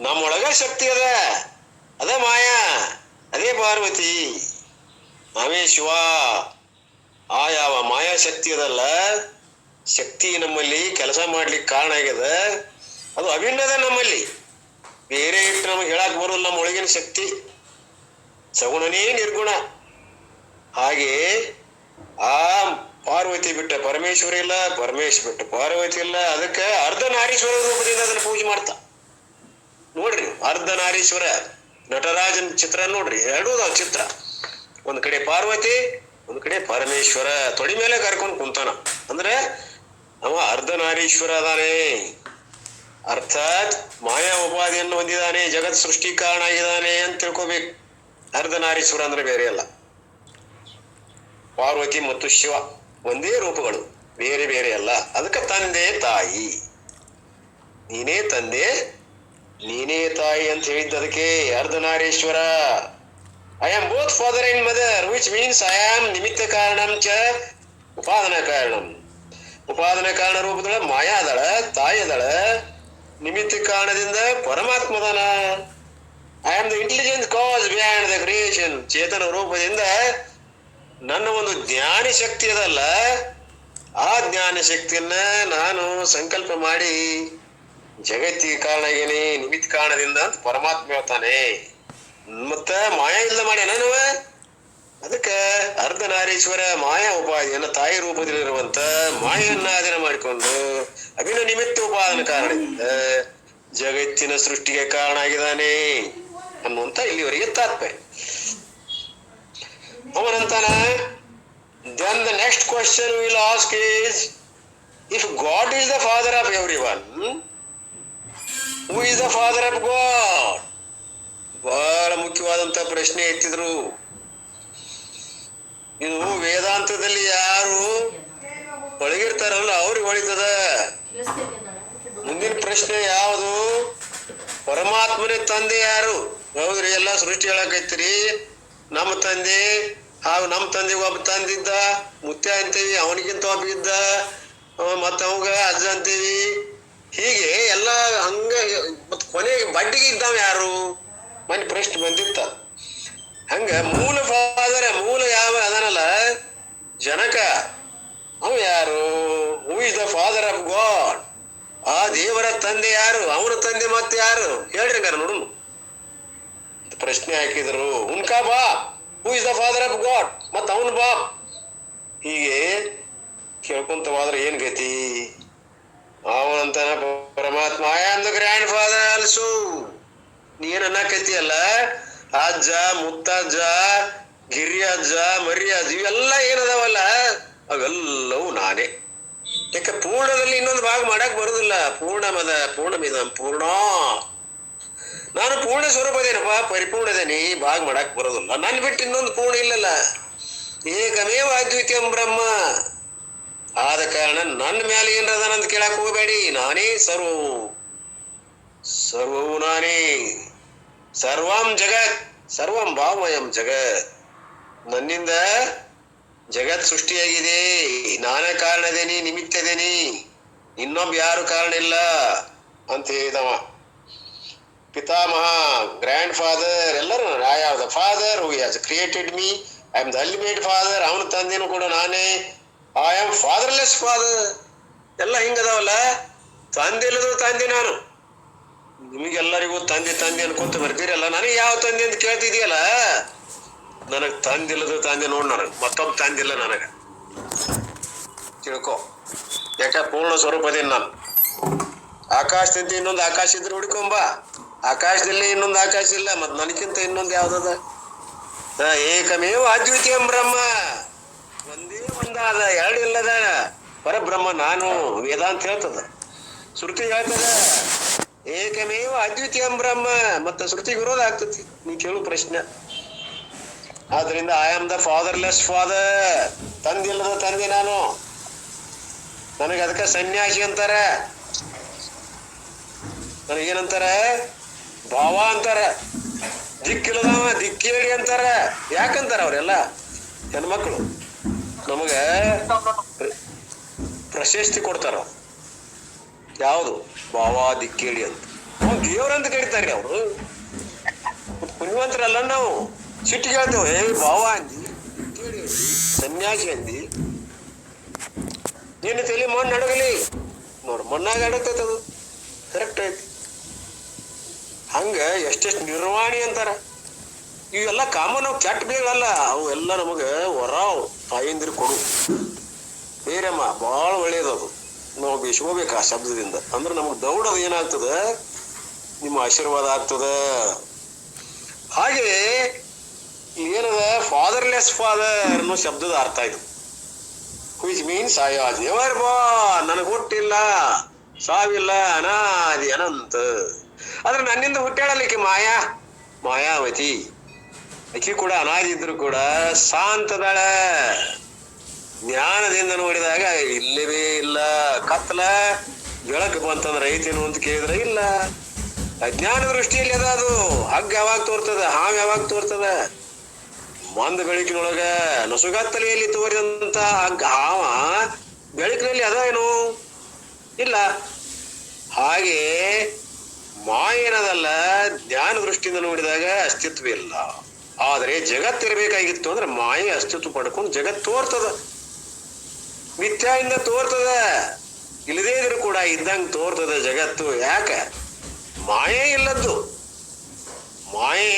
ನಮ್ಮೊಳಗ ಶಕ್ತಿ ಅದ, ಅದೇ ಮಾಯಾ, ಅದೇ ಪಾರ್ವತಿ, ನಾವೇ ಶಿವ. ಆ ಯಾವ ಮಾಯಾ ಶಕ್ತಿ ಅದಲ್ಲ, ಶಕ್ತಿ ನಮ್ಮಲ್ಲಿ ಕೆಲಸ ಮಾಡ್ಲಿಕ್ಕೆ ಕಾರಣ ಆಗ್ಯದ, ಅದು ಅಭಿನ್ನದ ನಮ್ಮಲ್ಲಿ. ಬೇರೆ ಇಟ್ಟು ನಮಗೆ ಹೇಳಕ್ ಬರೋಲ್ಲ. ನಮ್ಮ ಒಳಗಿನ ಶಕ್ತಿ ಸಗುಣನೇ ನಿರ್ಗುಣ. ಹಾಗೆ ಆ ಪಾರ್ವತಿ ಬಿಟ್ಟ ಪರಮೇಶ್ವರ ಇಲ್ಲ, ಪರಮೇಶ್ ಬಿಟ್ಟ ಪಾರ್ವತಿ ಇಲ್ಲ. ಅದಕ್ಕೆ ಅರ್ಧನಾರೀಶ್ವರ ರೂಪದಿಂದ ಅದನ್ನ ಪೂಜೆ ಮಾಡ್ತಾ. ನೋಡ್ರಿ, ಅರ್ಧನಾರೀಶ್ವರ ನಟರಾಜನ್ ಚಿತ್ರ ನೋಡ್ರಿ, ಎರಡೂ ಚಿತ್ರ. ಒಂದ್ ಕಡೆ ಪಾರ್ವತಿ, ಒಂದ್ ಕಡೆ ಪರಮೇಶ್ವರ ತೊಡಿ ಮೇಲೆ ಕರ್ಕೊಂಡು ಕುಂತಾನ. ಅಂದ್ರೆ ಅವ ಅರ್ಧನಾರೀಶ್ವರ ಅದಾನೆ, ಅರ್ಥಾತ್ ಮಾಯಾ ಉಪಾಧಿಯನ್ನು ಹೊಂದಿದಾನೆ, ಜಗತ್ ಸೃಷ್ಟಿ ಕಾರಣ ಆಗಿದ್ದಾನೆ ಅಂತ ತಿಳ್ಕೊಬೇಕು. ಅರ್ಧನಾರೀಶ್ವರ ಅಂದ್ರೆ ಬೇರೆ ಅಲ್ಲ. ಪಾರ್ವತಿ ಮತ್ತು ಶಿವ ಒಂದೇ ರೂಪಗಳು, ಬೇರೆ ಬೇರೆ ಅಲ್ಲ. ಅದಕ್ಕೆ ತಂದೆ ತಾಯಿ, ನೀನೇ ತಂದೆ ನೀನೇ ತಾಯಿ ಅಂತ ಹೇಳಿದ್ದ. ಅದಕ್ಕೆ Ardhanarishvara. I am both father and mother, which means I am ನಿಮಿತ್ತ ಕಾರಣಂ ಚ ಉಪಾದನ ಕಾರಣಂ. ಉಪಾದನ ಕಾರಣ ರೂಪದಳ ಮಾಯಾ ಅದಳ, ತಾಯಿ ಅದಳ. ನಿಮಿತ್ತ ಕಾರಣದಿಂದ ಪರಮಾತ್ಮದನ. I am the intelligent cause behind the creation. ಚೇತನ ರೂಪದಿಂದ ನನ್ನ ಒಂದು ಜ್ಞಾನ ಶಕ್ತಿ ಅದಲ್ಲ, ಆ ಜ್ಞಾನ ಶಕ್ತಿಯನ್ನ ನಾನು ಸಂಕಲ್ಪ ಮಾಡಿ ಜಗತ್ತಿಗೆ ಕಾರಣ ಆಗೇನೆ, ನಿಮಿತ್ತ ಕಾರಣದಿಂದ ಅಂತ ಪರಮಾತ್ಮ ಹೇಳ್ತಾನೆ. ಮತ್ತ ಮಾಯಾ ಇಲ್ಲ ಮಾಡ್ಯಾನ ನಾವ. ಅದಕ್ಕ ಅರ್ಧನಾರೀಶ್ವರ ಮಾಯಾ ಉಪಾಧಿಯನ್ನ ತಾಯಿ ರೂಪದಲ್ಲಿರುವಂತ ಮಾಯನ್ನ ಅಧೀನ ಮಾಡಿಕೊಂಡು ಅಭಿನ್ನ ನಿಮಿತ್ತ ಉಪಾದನ ಕಾರಣದಿಂದ ಜಗತ್ತಿನ ಸೃಷ್ಟಿಗೆ ಕಾರಣ ಆಗಿದ್ದಾನೆ ಅನ್ನುವಂತ ಇಲ್ಲಿವರೆಗೆ ತಾತ್ಪರ್ಯ. ಅವನಂತಾನ, then the next question we will ask is, if God is the father of everyone, who is the father of God? ಬಹಳ ಮುಖ್ಯವಾದಂತ ಪ್ರಶ್ನೆ ಎತ್ತಿದ್ರು. ಇದು ವೇದಾಂತದಲ್ಲಿ ಯಾರು ಒಳಗಿರ್ತಾರಲ್ಲ ಅವ್ರಿಗೆ ಹೊಳಿತದ. ಮುಂದಿನ ಪ್ರಶ್ನೆ ಯಾವುದು? ಪರಮಾತ್ಮನೇ ತಂದೆ ಯಾರು? ಹೌದ್ರಿ, ಎಲ್ಲಾ ಸೃಷ್ಟಿ ಹೇಳಕೈತ್ರಿ. ನಮ್ಮ ತಂದೆ, ಹಾಗೂ ನಮ್ಮ ತಂದೆಗೆ ಒಬ್ಬ ತಂದಿದ್ದ, ಮುತ್ಯ ಅಂತೀವಿ, ಅವನಿಗಿಂತ ಒಬ್ಬ ಇದ್ದ, ಮತ್ತ ಅವಾಗ ಅಜ್ಜ ಅಂತೀವಿ. ಹೀಗೆ ಎಲ್ಲ ಹಂಗ. ಮತ್ ಕೊನೆಗೆ ಬಡ್ಡಿಗೆ ಇದ್ದಾವ ಯಾರು? ಮನೆ ಪ್ರಶ್ನೆ ಬಂದಿತ್ತ. ಹಂಗ ಮೂಲ ಫಾದರ್, ಮೂಲ ಯಾವ ಅದನಲ್ಲ ಜನಕ, ಅವ ಯಾರು? Who is the father of god. ಆ ದೇವರ ತಂದೆ ಯಾರು? ಅವನ ತಂದೆ ಮತ್ತೆ ಯಾರು ಹೇಳ್ರಿ ನೋಡು. ಪ್ರಶ್ನೆ ಹಾಕಿದ್ರು. ಉನ್ಕಾ Baap, who is the father of god, ಮತ್ತ ಅವನ ಬಾಪ್. ಹೀಗೆ ಕೇಳ್ಕೊಂತ ಹೋದ್ರೆ ಏನ್ ಗತಿ? ಅವನಂತಾನ ಪರಮಾತ್ಮ, I am the grand father also. ನೀನ್ ಅನ್ನಕತಿಯಲ್ಲ, ಅಜ್ಜ, ಮುತ್ತಜ್ಜ, ಗಿರಿಯಜ್ಜ, ಮರಿಯಜ್ಜ, ಇವೆಲ್ಲ ಏನದಾವಲ್ಲ ಅವೆಲ್ಲವೂ ನಾನೇ. ಯಾಕೆ ಪೂರ್ಣದಲ್ಲಿ ಇನ್ನೊಂದು ಭಾಗ ಮಾಡಕ್ ಬರುದಿಲ್ಲ. ಪೂರ್ಣಮದ ಪೂರ್ಣಮಿದಂ ಪೂರ್ಣ. ನಾನು ಪೂರ್ಣ ಸ್ವರೂಪದೇನಪ್ಪ, ಪರಿಪೂರ್ಣದೇನಿ, ಭಾಗ ಮಾಡಕ್ ಬರೋದಿಲ್ಲ. ನನ್ ಬಿಟ್ಟು ಇನ್ನೊಂದು ಪೂರ್ಣ ಇಲ್ಲಲ್ಲ. ಏಕಮೇವ ಅದ್ವಿತೀಯಂ ಬ್ರಹ್ಮ. ಆದ ಕಾರಣ ನನ್ನ ಮೇಲೆ ಏನ್ರದನಂತ ಕೇಳಕ್ ಹೋಗಬೇಡಿ. ನಾನೇ ಸರ್ವವು, ಸರ್ವವು ನಾನೇ. ಸರ್ವಂ ಜಗತ್, ಸರ್ವಂ ಭಾವಮಯಂ ಜಗತ್. ನನ್ನಿಂದ ಜಗತ್ ಸೃಷ್ಟಿಯಾಗಿದೆ. ನಾನೇ ಕಾರಣದೇನಿ, ನಿಮಿತ್ತದೇನಿ, ಇನ್ನೊಬ್ಬ ಯಾರು ಕಾರಣ ಇಲ್ಲ ಅಂತ ಹೇಳಿದವ. ಪಿತಾಮಹ, ಗ್ರ್ಯಾಂಡ್ ಫಾದರ್ ಎಲ್ಲರೂ I am the father who has created me. I am the ultimate father. ಅವನ ತಂದೆನೂ ಕೂಡ ನಾನೇ. I am fatherless father. ಎಲ್ಲ ಹಿಂಗದಾವಲ್ಲ. ತಂದೆ ಇಲ್ಲದ್ರು ತಂದೆ ನಾನು. ನಿಮಗೆಲ್ಲರಿಗೂ ತಂದೆ ತಂದೆ ಅನ್ಕೊಂತ ಬರ್ತೀರಲ್ಲ, ನನಗೆ ಯಾವ ತಂದೆ ಅಂತ ಕೇಳ್ತಿದೀಯಲ್ಲ. ನನಗ್ ತಂದಿಲ್ಲದ ತಂದೆ ನೋಡ್, ನನಗ್ ಮತ್ತೊಬ್ಬ ತಂದಿಲ್ಲ ನನಗ. ತಿಳ್ಕೊ. ಯಾಕ ಪೂರ್ಣ ಸ್ವರೂಪದೇನು ನಾನು. ಆಕಾಶದಂತೆ ಇನ್ನೊಂದು ಆಕಾಶ ಇದ್ರೆ ಹುಡ್ಕೊಂಬ. ಆಕಾಶದಲ್ಲಿ ಇನ್ನೊಂದು ಆಕಾಶ ಇಲ್ಲ, ಮತ್ ನನಗಿಂತ ಇನ್ನೊಂದು ಯಾವ್ದದ? ಏಕಮೇವ ಅದ್ವಿತೀಯಂ ಬ್ರಹ್ಮ, ಒಂದೇ ಒಂದಾದ, ಎರಡು ಇಲ್ಲದ ಪರಬ್ರಹ್ಮ ನಾನು. ವೇದಾಂತ ಹೇಳ್ತದ, ಶ್ರುತಿ ಹೇಳ್ತದ ಏಕಮೇವ ಅದ್ವಿತೀಯಂ ಬ್ರಹ್ಮ. ಮತ್ತ ಶ್ರುತಿಗೆ ವಿರೋಧ ಆಗ್ತತಿ ನೀ ಕೇಳು ಪ್ರಶ್ನೆ. ಆದ್ರಿಂದ ಐ ಆಮ್ ದ ಫಾದರ್ಲೆಸ್ ಫಾದರ್, ತಂದಿಲ್ಲದ ತಂದೆ ನಾನು. ನನಗೆ ಅದಕ್ಕೆ ಸನ್ಯಾಸಿ ಅಂತಾರ, ನನಗೇನಂತಾರ? ಭಾವ ಅಂತಾರ. ದಿಕ್ಕಿಲ್ಲದವ ದಿಕ್ಕೇಳಿ ಅಂತಾರ. ಯಾಕಂತಾರ ಅವರೆಲ್ಲ ಹೆಣ್ಮಕ್ಳು? ನಮಗ ಪ್ರಶಸ್ತಿ ಕೊಡ್ತಾರ. ಯಾವುದು? ಭಾವ ದಿಕ್ಕೇಳಿ ಅಂತ. ಅವ್ನು ದೇವ್ರಂತ ಕರೀತಾರೆ ಅವರು. ಪುಣ್ಯವಂತರಲ್ಲ ನಾವು. ಸಿಟ್ಟಿಗೆ ಹೇಳ್ತೇವೆ, ಭಾವ ಅಂದಿ, ದಿಕ್ಕೇಳಿ ಅಂದಿ, ಸನ್ಯಾಸಿ ಅಂದಿ. ನಿನ್ನ ತಲೆ ಮಣ್ಣು ಅಡಗಲಿ ನೋಡು, ಮಣ್ಣಾಗ ಅಡಗ್ತೈತೆ ಅದು. ಕರೆಕ್ಟ್ ಐತಿ. ಹಂಗ ಎಷ್ಟೆಷ್ಟು ನಿರ್ವಾಣಿ ಅಂತಾರ. ಇವೆಲ್ಲ ಕಾಮನ್, ಅವು ಕೆಟ್ಟ ಬೇಗಳಲ್ಲ, ಅವು ಎಲ್ಲ ನಮಗೆ ವರ. ತಾಯಿಂದಿರು ಕೊಡು ಬೇರಮ್ಮ, ಭಾಳ ಒಳ್ಳೇದದು. ನಾವು ಬೆಸ್ಕೋಬೇಕು ಆ ಶಬ್ದದಿಂದ. ಅಂದ್ರೆ ನಮಗೆ ದೌಡದು ಏನಾಗ್ತದ? ನಿಮ್ಮ ಆಶೀರ್ವಾದ ಆಗ್ತದ. ಹಾಗೆ ಏನದ? ಫಾದರ್ಲೆಸ್ ಫಾದರ್ ಅನ್ನೋ ಶಬ್ದದ ಅರ್ಥ ಇದು. Which means I was never Born, ನನಗೆ ಹುಟ್ಟಿಲ್ಲ, ಸಾವಿಲ್ಲ, ಅನಾದಿ ಅನಂತ. ಆದ್ರೆ ನನ್ನಿಂದ ಹುಟ್ಟಾಳಲಿಕ್ಕೆ ಮಾಯಾವತಿ. ಆಕಿ ಕೂಡ ಅನಾದಿ ಇದ್ರು ಕೂಡ ಶಾಂತದಾಳ. ಜ್ಞಾನದಿಂದ ನೋಡಿದಾಗ ಇಲ್ಲವೇ ಇಲ್ಲ. ಕತ್ಲ ಬೆಳಕು ಬಂತಂದ್ರೆ ಐತೇನು ಅಂತ ಕೇಳಿದ್ರೆ ಇಲ್ಲ. ಅಜ್ಞಾನ ದೃಷ್ಟಿಯಲ್ಲಿ ಅದ ಅದು. ಹಗ್ಗ ಯಾವಾಗ ತೋರ್ತದ, ಹಾವು ಯಾವಾಗ ತೋರ್ತದ? ಮಂದ ಬೆಳಕಿನೊಳಗ ನಸುಗತ್ತಲೆಯಲ್ಲಿ ತೋರಿದಂತ ಹಾವ ಬೆಳಕಿನಲ್ಲಿ ಅದ ಏನು? ಇಲ್ಲ. ಹಾಗೆ ಮಾಯೇನದಲ್ಲ, ಜ್ಞಾನ ದೃಷ್ಟಿಯಿಂದ ನೋಡಿದಾಗ ಅಸ್ತಿತ್ವ ಇಲ್ಲ. ಆದ್ರೆ ಜಗತ್ತಿರ್ಬೇಕಾಗಿತ್ತು ಅಂದ್ರೆ ಮಾಯೆ ಅಸ್ತಿತ್ವ ಪಡ್ಕೊಂಡು ಜಗತ್ ತೋರ್ತದ. ಮಿಥ್ಯಾಯಿಂದ ತೋರ್ತದ. ಇಲ್ಲದೇ ಇದ್ರು ಕೂಡ ಇದ್ದಂಗ ತೋರ್ತದ ಜಗತ್ತು. ಯಾಕ? ಮಾಯೆ ಇಲ್ಲದ್ದು. ಮಾಯೆ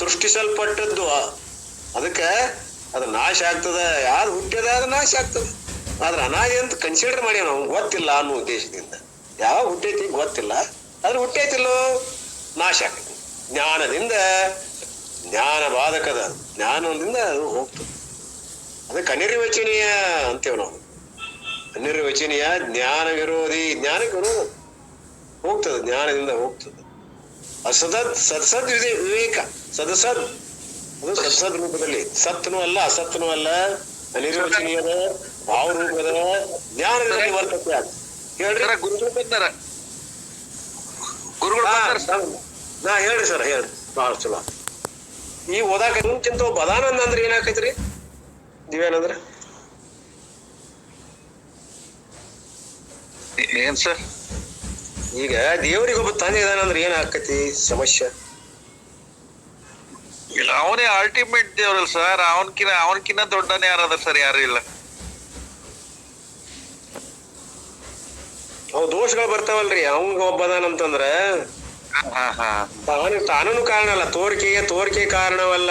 ಸೃಷ್ಟಿಸಲ್ಪಟ್ಟದ್ದು. ಅದಕ್ಕೆ ಅದು ನಾಶ ಆಗ್ತದ. ಯಾರು ಹುಟ್ಟ್ಯದ ಅದು ನಾಶ ಆಗ್ತದ. ಆದ್ರೆ ಅನಾದಿ ಅಂತ ಕನ್ಸಿಡರ್ ಮಾಡಿ ನಾವು ಗೊತ್ತಿಲ್ಲ ಅನ್ನೋ ಉದ್ದೇಶದಿಂದ. ಯಾವಾಗ ಹುಟ್ಟೈತಿ ಗೊತ್ತಿಲ್ಲ, ಆದ್ರೆ ಹುಟ್ಟೈತಿಲ್ಲೋ ನಾಶ ಆಗ್ತದೆ. ಜ್ಞಾನದಿಂದ ಜ್ಞಾನ ಬಾಧಕದ, ಜ್ಞಾನದಿಂದ ಅದು ಹೋಗ್ತದೆ. ಅದಕ್ಕೆ ಅನಿರ್ವಚನೀಯ ಅಂತೇವ್ ನಾವು. ಅನಿರ್ವಚನೀಯ, ಜ್ಞಾನ ವಿರೋಧಿ. ಜ್ಞಾನಕ್ಕೆ ವಿರೋಧ ಹೋಗ್ತದೆ, ಜ್ಞಾನದಿಂದ ಹೋಗ್ತದೆ. ಅಸದತ್ ಸತ್ಸದ್ ವಿವೇಕ, ಸದಸದ್ ಅದು ಸತ್ಸದ್ ರೂಪದಲ್ಲಿ. ಸತ್ನು ಅಲ್ಲ, ಅಸತ್ನು ಅಲ್ಲ, ಅನಿರ್ವಚನೀಯದ ಭಾವ ರೂಪದ ಜ್ಞಾನದಲ್ಲಿ ವರ್ತತೆ. ಹೇಳ್ರಿ ಗುರುಗಳು ಬಂದಾರ. ನಾ ಹೇಳ್ರಿ ಸರ್, ಹೇಳ್ರಿ. ಬಹಳ ಚಲೋ. ಈ ಓದಾಕ ಮುಂಚಿಂತ ಬದಾನಂದ ಅಂದ್ರೆ ಏನಾಕೈತ್ರಿ? ದಿವ್ಯಾನಂದ್ರ ಏನ್ ಸರ್? ಈಗ ದೇವ್ರಿಗೆ ಒಬ್ಬ ತಂದೆ ಇದಾನಂದ್ರೆ ಏನ್ ಆಕತಿ ಸಮಸ್ಯೆ? ಇಲ್ಲ, ಅವನೇ ಅಲ್ಟಿಮೇಟ್ ದೇವ್ರಲ್ಲ ಸರ್. ಅವನ್ಕಿನ್ನ ದೊಡ್ಡನೇ ಯಾರದ ಸರ್? ಯಾರು ಇಲ್ಲ. ಅವ್ ದೋಷಗಳು ಬರ್ತಾವಲ್ರಿ. ಅವಂಗ ಒಬ್ಬದಾನಂತಂದ್ರ ತಾನೂ ಕಾರಣ ಅಲ್ಲ. ತೋರಿಕೆಗೆ ಕಾರಣವಲ್ಲ.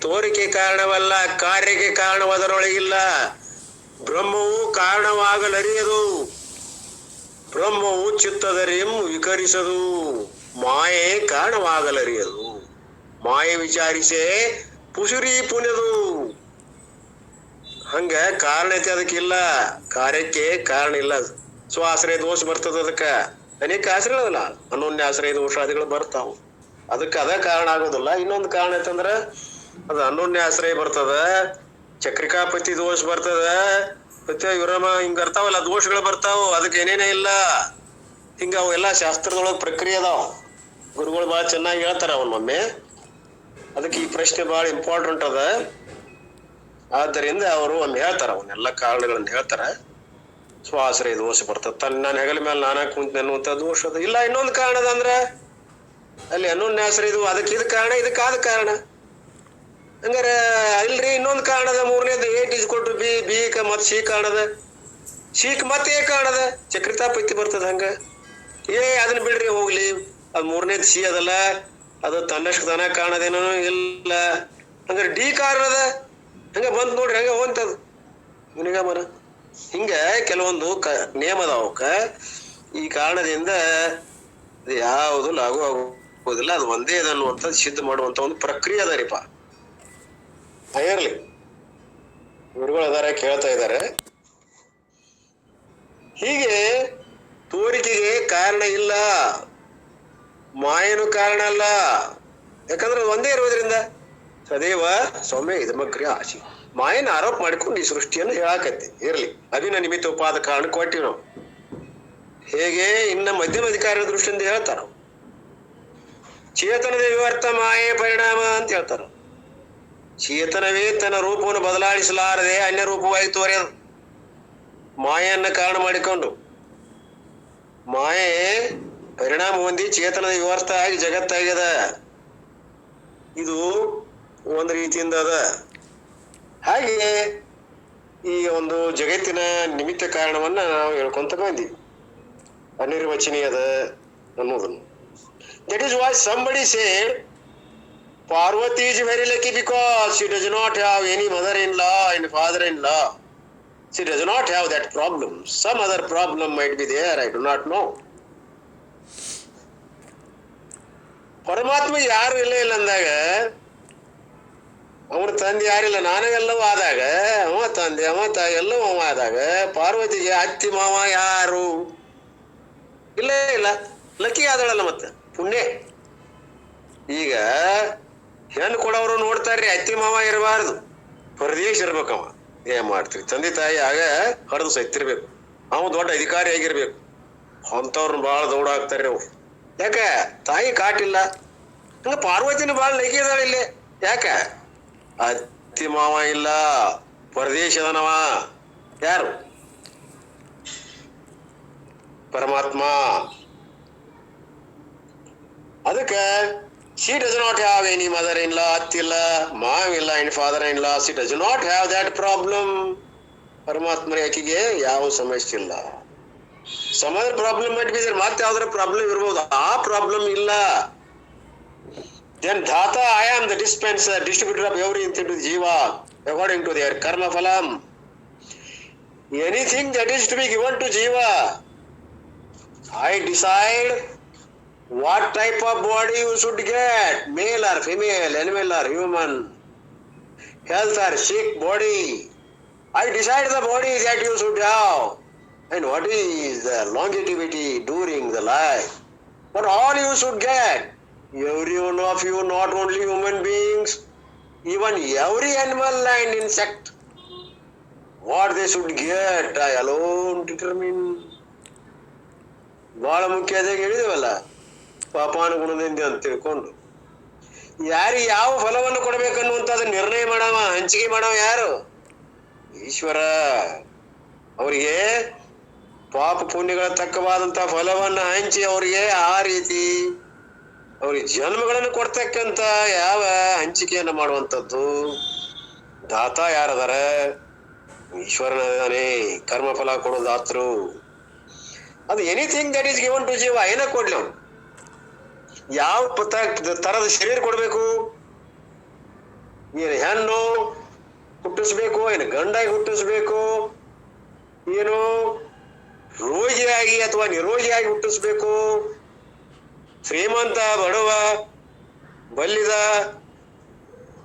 ತೋರಿಕೆ ಕಾರಣವಲ್ಲ, ಕಾರ್ಯಕ್ಕೆ ಕಾರಣವಾದರೊಳಗಿಲ್ಲ. ಬ್ರಹ್ಮವು ಕಾರಣವಾಗಲರಿಯದು. ಬ್ರಹ್ಮವು ಚಿತ್ತದರಿಂ ವಿಕರಿಸದು. ಮಾಯೆ ಕಾರಣವಾಗಲರಿಯದು. ಮಾಯೆ ವಿಚಾರಿಸೇ ಪುಸುರಿ ಪುಣ್ಯದು. ಹಂಗ ಕಾರಣತೆ ಅದಕ್ಕಿಲ್ಲ, ಕಾರ್ಯಕ್ಕೆ ಕಾರಣ ಇಲ್ಲ. ಸ್ವಾಶ್ರಯ ದೋಷ ಬರ್ತದ. ಅದಕ್ಕ ಅನೇಕ ಆಶ್ರಯ ಅದಲ್ಲ, ಅನೋನ್ಯ ಆಶ್ರಯ ದೋಷಾದಿಗಳು ಬರ್ತಾವ. ಅದಕ್ಕೆ ಅದ ಕಾರಣ ಆಗೋದಿಲ್ಲ. ಇನ್ನೊಂದು ಕಾರಣ ಐತಂದ್ರ ಅದು ಅನೋನ್ಯ ಆಶ್ರಯ ಬರ್ತದ, ಚಕ್ರಿಕಾಪತಿ ದೋಷ ಬರ್ತದ, ಮತ್ತೆ ವಿರಮ ಹಿಂಗ ಬರ್ತಾವಲ್ಲ ದೋಷಗಳು ಬರ್ತಾವ. ಅದಕ್ಕೆ ಏನೇನೇ ಇಲ್ಲ. ಹಿಂಗ ಅವೆಲ್ಲ ಶಾಸ್ತ್ರದೊಳಗ ಪ್ರಕ್ರಿಯೆ ಅದಾವ. ಗುರುಗಳು ಬಹಳ ಚೆನ್ನಾಗಿ ಹೇಳ್ತಾರ ಅವನೊಮ್ಮೆ. ಅದಕ್ಕೆ ಈ ಪ್ರಶ್ನೆ ಬಹಳ ಇಂಪಾರ್ಟೆಂಟ್ ಅದ. ಆದ್ದರಿಂದ ಅವರು ಒಮ್ಮೆ ಹೇಳ್ತಾರ, ಅವನ್ನೆಲ್ಲ ಕಾರಣಗಳನ್ನ ಹೇಳ್ತಾರ. ಸ್ವಾಶ್ರಯ ದೋಷ ಬರ್ತದ. ನನ್ನ ಹೆಗಲ ಮೇಲೆ ನಾನಾ ಕುಂತ ಅನ್ನುವಂತ ದೋಷ ಅದ. ಇಲ್ಲ ಇನ್ನೊಂದು ಕಾರಣ ಅದ ಅಂದ್ರ ಅಲ್ಲಿ ಅನೋನ್ಯಾಶ್ರಯ ಇದು. ಅದಕ್ಕೆ ಇದು ಕಾರಣ, ಇದಕ್ಕೆ ಆದ ಕಾರಣ. ಹಂಗಾರ ಇಲ್ರಿ ಇನ್ನೊಂದು ಕಾರಣದ. ಮೂರನೇದು ಏಟ್ ಇಸ್ ಕೊಟ್ರು ಬಿ ಮತ್ ಸಿ ಕಾರಣದ. ಸಿಕ್ ಮತ್ತೆ ಏ ಕಾರಣದ. ಚಕ್ರಿತಾಪೈತಿ ಬರ್ತದ. ಹಂಗ ಅದನ್ನ ಬಿಡ್ರಿ ಹೋಗ್ಲಿ. ಅದ್ ಮೂರನೇದು ಸಿ ಅದಲ್ಲ, ಅದು ತನ್ನಷ್ಟು ತನ ಕಾರಣದೇನೋ ಇಲ್ಲ. ಹಂಗಾರೆ ಡಿ ಕಾರಣದ. ಹಂಗ ಬಂದ್ ನೋಡ್ರಿ, ಹಂಗ ಹೋಗ್ತದ ನಿನಗ ಮರ. ಹಿಂಗ ಕೆಲವೊಂದು ನೇಮ ಅದಾವಕ್ಕ. ಈ ಕಾರಣದಿಂದ ಯಾವುದು ಲಾಗೂ ಆಗುವುದಿಲ್ಲ, ಅದು ಒಂದೇ ಅನ್ನುವಂಥದ್ದು ಸಿದ್ಧ ಮಾಡುವಂತ ಒಂದು ಪ್ರಕ್ರಿಯೆ ಅದಾರಿಪ್ಪ. ಇರ್ಲಿ, ಗುರುಗಳು ಅದಾರ ಕೇಳ್ತಾ ಇದ್ದಾರೆ. ಹೀಗೆ ತೋರಿಕೆಗೆ ಕಾರಣ ಇಲ್ಲ, ಮಾಯನು ಕಾರಣ ಅಲ್ಲ. ಯಾಕಂದ್ರೆ ಒಂದೇ ಇರೋದ್ರಿಂದ ಸದೈವ ಸೌಮ್ಯ ಇದಮಗ್ರಿ ಆಶಿ. ಮಾಯನ ಆರೋಪ ಮಾಡಿಕೊಂಡು ಈ ಸೃಷ್ಟಿಯನ್ನು ಹೇಳಾಕತ್ತಿ. ಇರ್ಲಿ, ಅಭಿನ ನಿಮಿತ್ತ ಉಪಾದ ಕಾರಣ ಕೊಟ್ಟಿವಿ ನಾವು. ಹೇಗೆ ಇನ್ನ ಮಧ್ಯಮ ಅಧಿಕಾರಿಗಳ ದೃಷ್ಟಿಯಿಂದ ಹೇಳ್ತಾರ, ಚೇತನದ ವಿವರ್ತ ಮಾಯೆ ಪರಿಣಾಮ ಅಂತ ಹೇಳ್ತಾರ. ಚೇತನವೇ ತನ್ನ ರೂಪವನ್ನು ಬದಲಾಯಿಸಲಾರದೆ ಅನ್ಯ ರೂಪವಾಗಿ ತೋರ್ಯದು, ಮಾಯೆಯನ್ನ ಕಾರಣ ಮಾಡಿಕೊಂಡು. ಮಾಯೆ ಪರಿಣಾಮ ಹೊಂದಿ ಚೇತನದ ವಿವರ್ತ ಆಗಿ ಜಗತ್ತಾಗ್ಯದ. ಇದು ಒಂದು ರೀತಿಯಿಂದ ಅದ. ಹಾಗೆ ಈ ಒಂದು ಜಗತ್ತಿನ ನಿಮಿತ್ತ ಕಾರಣವನ್ನ ನಾವು ಹೇಳ್ಕೊಂತ ಬಂದೀವಿ, ಅನಿರ್ವಚನೀಯದ ಅನ್ನೋದನ್ನು. That is Y somebody said Parvati is very lucky because she does not have any mother-in-law and father-in-law. She does not have that problem. Some other problem might be there, I do not know. ಪರಮಾತ್ಮ ಯಾರು ಇಲ್ಲ ಅಂದಾಗ, ಅವನ ತಂದೆ ಯಾರಿಲ್ಲ, ನಾನೆಲ್ಲವೂ ಆದಾಗ, ಅವ ತಂದೆ ಅವ ತಾಯಿ ಎಲ್ಲವೂ ಅವ ಆದಾಗ, ಪಾರ್ವತಿಗೆ ಅತ್ತಿ ಮಾವ ಯಾರು ಇಲ್ಲ. ಲಕ್ಕಿ ಆದಳಲ್ಲ, ಮತ್ತೆ ಪುಣ್ಯ. ಈಗ ಹೆಣ್ಣು ಕೊಡೋರು ನೋಡ್ತಾರ್ರಿ, ಅತ್ತಿ ಮಾವ ಇರಬಾರ್ದು, ಪರದೇಶ ಇರ್ಬೇಕವ. ಏನ್ ಮಾಡ್ತೀವಿ, ತಂದೆ ತಾಯಿ ಆಗ ಹರಿದು ಸತ್ತಿರ್ಬೇಕು, ಅವ ದೊಡ್ಡ ಅಧಿಕಾರಿ ಆಗಿರ್ಬೇಕು. ಅಂತವ್ರನ್ನ ಬಾಳ ದೌಡ ಆಗ್ತಾರ್ರಿ ಅವು. ಯಾಕ? ತಾಯಿ ಕಾಟಿಲ್ಲ. ಹಂಗ ಪಾರ್ವತಿನ ಬಾಳ ಲೈಕಿ ಇದಾಳ ಇಲ್ಲಿ. ಯಾಕ? ಅತ್ತಿ ಮಾವ ಇಲ್ಲ, ಪರದೇಶದನವ. ಯಾರು? ಪರಮಾತ್ಮ. ಅದಕ್ಕ she does not have any mother-in-law, ಅತ್ತಿಲ್ಲ, ಮಾವಿಲ್ಲ, and father-in-law. She does not have that problem. ಪರಮಾತ್ಮನ ಆಕೆಗೆ ಯಾವ ಸಮಸ್ಯೆ ಇಲ್ಲ. some other problem might be there, ಮತ್ತೆ ಯಾವ್ದಾರ ಪ್ರಾಬ್ಲಮ್ ಇರ್ಬೋದು, ಆ ಪ್ರಾಬ್ಲಮ್ ಇಲ್ಲ. then dhata, I am the dispenser, distributor of everything to the jiva according to their karma phalam. Anything that is to be given to jiva, I decide what type of body you should get, male or female, animal or human, health or sick body. I decide the body that you should have, and what is the longevity during the life, but all you should get. Every one of you, not only human beings, even every animal and insect, what they should get, I alone determine. ಬಹಳ ಮುಖ್ಯದಾಗ ಹೇಳಿದವಲ್ಲ, ಪಾಪಾನುಗುಣದಿಂದ ಅಂತ ತಿಳ್ಕೊಂಡು ಯಾರಿಗೆ ಯಾವ ಫಲವನ್ನು ಕೊಡ್ಬೇಕನ್ನುವಂಥದ್ದು ನಿರ್ಣಯ ಮಾಡವ, ಹಂಚಿಕೆ ಮಾಡವ ಯಾರು? ಈಶ್ವರ. ಅವರಿಗೆ ಪಾಪ ಪುಣ್ಯಗಳ ತಕ್ಕವಾದಂತ ಫಲವನ್ನ ಹಂಚಿ ಅವರಿಗೆ ಆ ರೀತಿ ಅವ್ರಿಗೆ ಜನ್ಮಗಳನ್ನು ಕೊಡ್ತಕ್ಕಂತ ಯಾವ ಹಂಚಿಕೆಯನ್ನ ಮಾಡುವಂಥದ್ದು ದಾತ ಯಾರದಾರ? ಈಶ್ವರನೇ ಕರ್ಮ ಫಲ ಕೊಡೋ ದಾತರು. ಅದು anything that is given to ಜೀವ, ಏನ ಕೊಡ್ಲಿ ಅವ್ನು, ಯಾವ ತರದ ಶರೀರ ಕೊಡ್ಬೇಕು, ಏನು ಹೆಣ್ಣು ಹುಟ್ಟಿಸ್ಬೇಕು, ಏನು ಗಂಡಾಗಿ ಹುಟ್ಟಿಸ್ಬೇಕು, ಏನು ರೋಗಿಯಾಗಿ ಅಥವಾ ನಿರೋಗಿಯಾಗಿ ಹುಟ್ಟಿಸ್ಬೇಕು, ಶ್ರೀಮಂತ ಬಡವ ಬಲ್ಲಿದ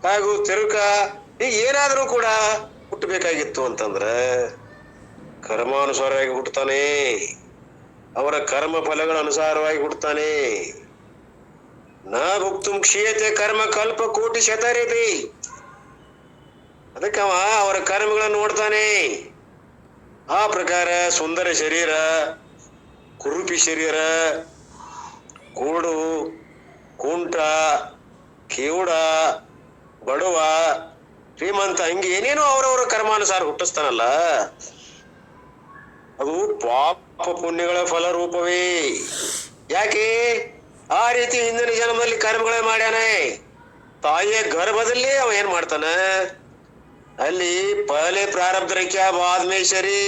ಹಾಗೂ ತಿರುಕ, ಈಗ ಏನಾದ್ರೂ ಕೂಡ ಹುಟ್ಟಬೇಕಾಗಿತ್ತು ಅಂತಂದ್ರೆ ಕರ್ಮಾನುಸಾರವಾಗಿ ಹುಟ್ಟುತ್ತಾನೆ, ಅವರ ಕರ್ಮ ಫಲಗಳ ಅನುಸಾರವಾಗಿ ಹುಟ್ಟುತ್ತಾನೆ. ನ ಭುಕ್ತುಂ ಕ್ಷೀಯತೆ ಕರ್ಮ ಕಲ್ಪ ಕೋಟಿ ಶತರೇಪಿ. ಅದಕ್ಕವ ಅವರ ಕರ್ಮಗಳನ್ನು ನೋಡ್ತಾನೆ. ಆ ಪ್ರಕಾರ ಸುಂದರ ಶರೀರ, ಕುರುಪಿ ಶರೀರ, ಕೂಡು, ಕುಂಟ, ಕಿವುಡ, ಬಡವ, ಶ್ರೀಮಂತ, ಹಂಗೆ ಏನೇನೋ ಅವರವರ ಕರ್ಮಾನುಸಾರ ಹುಟ್ಟಿಸ್ತಾನಲ್ಲ, ಅದು ಪಾಪ ಪುಣ್ಯಗಳ ಫಲ ರೂಪವೇ. ಯಾಕೆ? ಆ ರೀತಿ ಹಿಂದಿನ ಜನ್ಮದಲ್ಲಿ ಕರ್ಮಗಳೇ ಮಾಡ್ಯಾನೆ. ತಾಯಿಯ ಗರ್ಭದಲ್ಲಿ ಅವ ಏನ್ ಮಾಡ್ತಾನ, ಅಲ್ಲಿ ಪಹಲೆ ಪ್ರಾರಬ್ಧ ರಖ್ಯಾ ಬಾದ್ಮೇ ಶರೀ,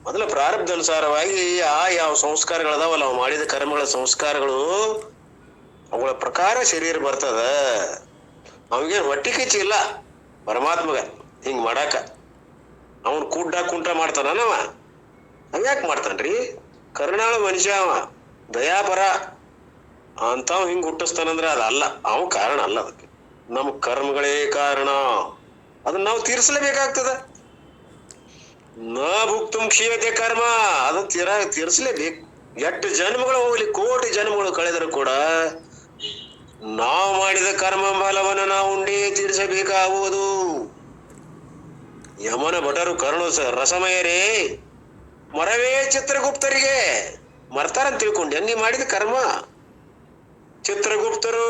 ಮೊದಲ ಪ್ರಾರಬ್ಧ ಅನುಸಾರವಾಗಿ ಆ ಯಾವ ಸಂಸ್ಕಾರಗಳದಾವಲ್ಲ, ಅವ ಮಾಡಿದ ಕರ್ಮಗಳ ಸಂಸ್ಕಾರಗಳು ಅವುಗಳ ಪ್ರಕಾರ ಶರೀರ ಬರ್ತದ. ಅವನಿಗೆ ಹೊಟ್ಟಿ ಕಿಚ್ಚಿ ಇಲ್ಲ ಪರಮಾತ್ಮಗ ಹಿಂಗ್ ಮಾಡಾಕ. ಅವನ್ ಕುಡ್ಡ ಕುಂಟ ಮಾಡ್ತಾನವ, ಹಂಗ್ಯಾಕ್ ಮಾಡ್ತಾನ್ರಿ? ಕರುಣಾಳ ಮನುಷ್ಯ ಅವ, ದಯಾಪರ ಅಂತಾವ್ ಹಿಂಗ್ ಹುಟ್ಟಿಸ್ತಾನಂದ್ರ ಅದಲ್ಲ, ಅವ ಕಾರಣ ಅಲ್ಲ. ಅದಕ್ಕೆ ನಮ್ ಕರ್ಮಗಳೇ ಕಾರಣ. ಅದನ್ನ ನಾವು ತೀರ್ಸ್ಲೇಬೇಕಾಗ್ತದ. ನ ಭುಕ್ತುಂ ಕ್ಷೀಯತೆ ಕರ್ಮ, ಅದನ್ನ ತೀರ್ಸ್ಲೇಬೇಕು. ಎಷ್ಟು ಜನ್ಮಗಳು ಹೋಗ್ಲಿ, ಕೋಟಿ ಜನ್ಮಗಳು ಕಳೆದರೂ ಕೂಡ ನಾವು ಮಾಡಿದ ಕರ್ಮ ಫಲವನ್ನು ನಾವು ಉಂಡೇ ತೀರಿಸಬೇಕಾಗುವುದು. ಯಮನ ಭಟರು ಕರುಣ ರಸಮಯರೇ, ಮರವೇ ಚಿತ್ರಗುಪ್ತರಿಗೆ ಮರ್ತಾರಂತ ತಿಳ್ಕೊಂಡೆ ನೀ ಮಾಡಿದ ಕರ್ಮ. ಚಿತ್ರಗುಪ್ತರು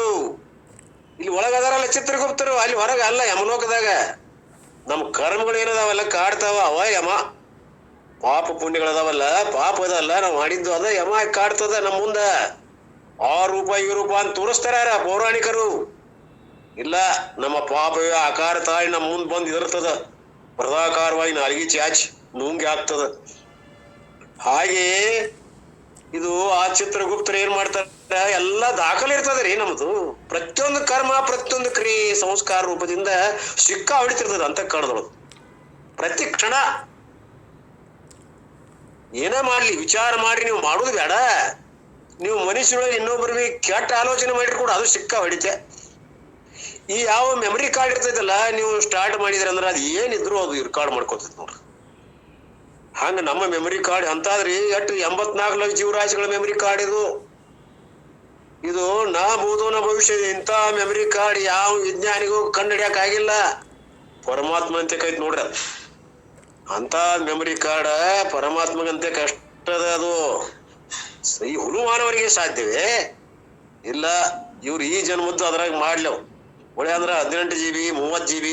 ಇಲ್ಲಿ ಒಳಗದಾರಲ್ಲ, ಚಿತ್ರಗುಪ್ತರು ಅಲ್ಲಿ ಹೊರಗ ಅಲ್ಲ, ಯಮಲೋಕದಾಗ. ನಮ್ ಕರ್ಮಗಳು ಏನದಾವಲ್ಲ ಕಾಡ್ತಾವ, ಅವ ಯಮ. ಪಾಪ ಪುಣ್ಯಗಳದಾವಲ್ಲ, ಪಾಪ ಅದಲ್ಲ, ನಾವ್ ಮಾಡಿದ್ದು ಅದ ಯಮ ಕಾಡ್ತದ ನಮ್ ಮುಂದ. ಆ ರೂಪ ಈ ರೂಪ ಅಂತ ತೋರಿಸ್ತಾರ ಪೌರಾಣಿಕರು. ಇಲ್ಲ, ನಮ್ಮ ಪಾಪವೇ ಆಕಾರ ತಾಳಿ ನಮ್ ಮುಂದ್ ಬಂದ್ ಇದಿರ್ತದ, ಬೃಹದಾಕಾರವಾಗಿ ನಾಲ್ಗಿ ಚಾಚಿ ನುಂಗಿ ಆಗ್ತದ. ಹಾಗೆ ಇದು ಆ ಚಿತ್ರಗುಪ್ತರು ಏನ್ ಮಾಡ್ತಾರ, ಎಲ್ಲಾ ದಾಖಲೆ ಇರ್ತದ್ರಿ ನಮ್ದು. ಪ್ರತಿಯೊಂದು ಕರ್ಮ, ಪ್ರತಿಯೊಂದು ಕ್ರಿಯೆ ಸಂಸ್ಕಾರ ರೂಪದಿಂದ ಸಿಕ್ಕ ಹೊಡಿತಿರ್ತದ ಅಂತ ಕಾಣದಳು. ಪ್ರತಿ ಕ್ಷಣ ಏನ ಮಾಡ್ಲಿ ವಿಚಾರ ಮಾಡಿ ನೀವು ಮಾಡುದು ಬೇಡ. ನೀವು ಮನುಷ್ಯರೊಳಗೆ ಇನ್ನೊಬ್ಬರಿಗೆ ಕೆಟ್ಟ ಆಲೋಚನೆ ಮಾಡಿರ್ ಕೂಡ ಅದು ಸಿಕ್ಕ ಹೊಡಿತೆ. ಈ ಯಾವ ಮೆಮರಿ ಕಾರ್ಡ್ ಇರ್ತೈತಲ್ಲ, ನೀವು ಸ್ಟಾರ್ಟ್ ಮಾಡಿದ್ರಂದ್ರ ಅದು ಏನಿದ್ರು ಅದು ರೆಕಾರ್ಡ್ ಮಾಡ್ಕೋತೈತಿ ನೋಡ್ರಿ. ಹಂಗ ನಮ್ಮ ಮೆಮರಿ ಕಾರ್ಡ್ ಅಂತಾದ್ರಿ, ಎಷ್ಟು 84 ಲಕ್ಷ ಜೀವರಾಶಿಗಳ ಮೆಮರಿ ಕಾರ್ಡ್ ಇದು. ಇದು ನಾ ಭೂತೋ ನ ಭವಿಷ್ಯ. ಇಂಥ ಮೆಮರಿ ಕಾರ್ಡ್ ಯಾವ ವಿಜ್ಞಾನಿಗೂ ಕಂಡುಹಿಡಿಯಕ್ ಆಗಿಲ್ಲ. ಪರಮಾತ್ಮ ಅಂತ ಕೈತ್ ನೋಡ್ರಿ ಅದು. ಅಂತ ಮೆಮರಿ ಕಾರ್ಡ್ ಪರಮಾತ್ಮಗಂತೆ ಕಷ್ಟದ ಅದು. ಈ ಹುಲು ಮಾನವರಿಗೆ ಸಾಧ್ಯವೇ ಇಲ್ಲ. ಇವ್ರು ಈ ಜನ್ಮದ್ದು ಅದ್ರಾಗ ಮಾಡ್ಲವ್ ಒಳ್ಳೆ ಅಂದ್ರ 18 GB 30 GB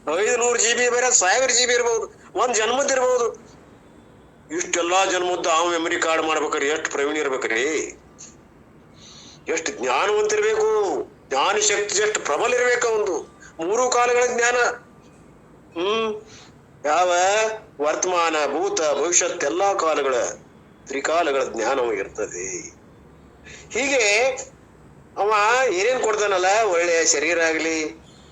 500 GB ಬೇರೆ 1000 GB ಇರ್ಬಹುದು, ಒಂದ್ ಜನ್ಮದ್ದು ಇರ್ಬಹುದು. ಇಷ್ಟೆಲ್ಲಾ ಜನ್ಮದ್ದು ಆ ಮೆಮರಿ ಕಾರ್ಡ್ ಮಾಡ್ಬೇಕ್ರಿ. ಎಷ್ಟು ಪ್ರವೀಣ ಇರ್ಬೇಕ್ರಿ, ಎಷ್ಟು ಜ್ಞಾನವಂತಿರ್ಬೇಕು, ಜ್ಞಾನ ಶಕ್ತಿ ಎಷ್ಟು ಪ್ರಬಲ ಇರ್ಬೇಕು. ಒಂದು 3 ಕಾಲಗಳ ಜ್ಞಾನ. ಯಾವ ವರ್ತಮಾನ, ಭೂತ, ಭವಿಷ್ಯತ್ ಎಲ್ಲಾ ಕಾಲಗಳ ತ್ರಿಕಾಲಗಳ ಜ್ಞಾನವಾಗಿರ್ತದೆ. ಹೀಗೆ ಅವ ಏನೇನ್ ಕೊಡ್ತಾನಲ್ಲ, ಒಳ್ಳೆಯ ಶರೀರ ಆಗ್ಲಿ,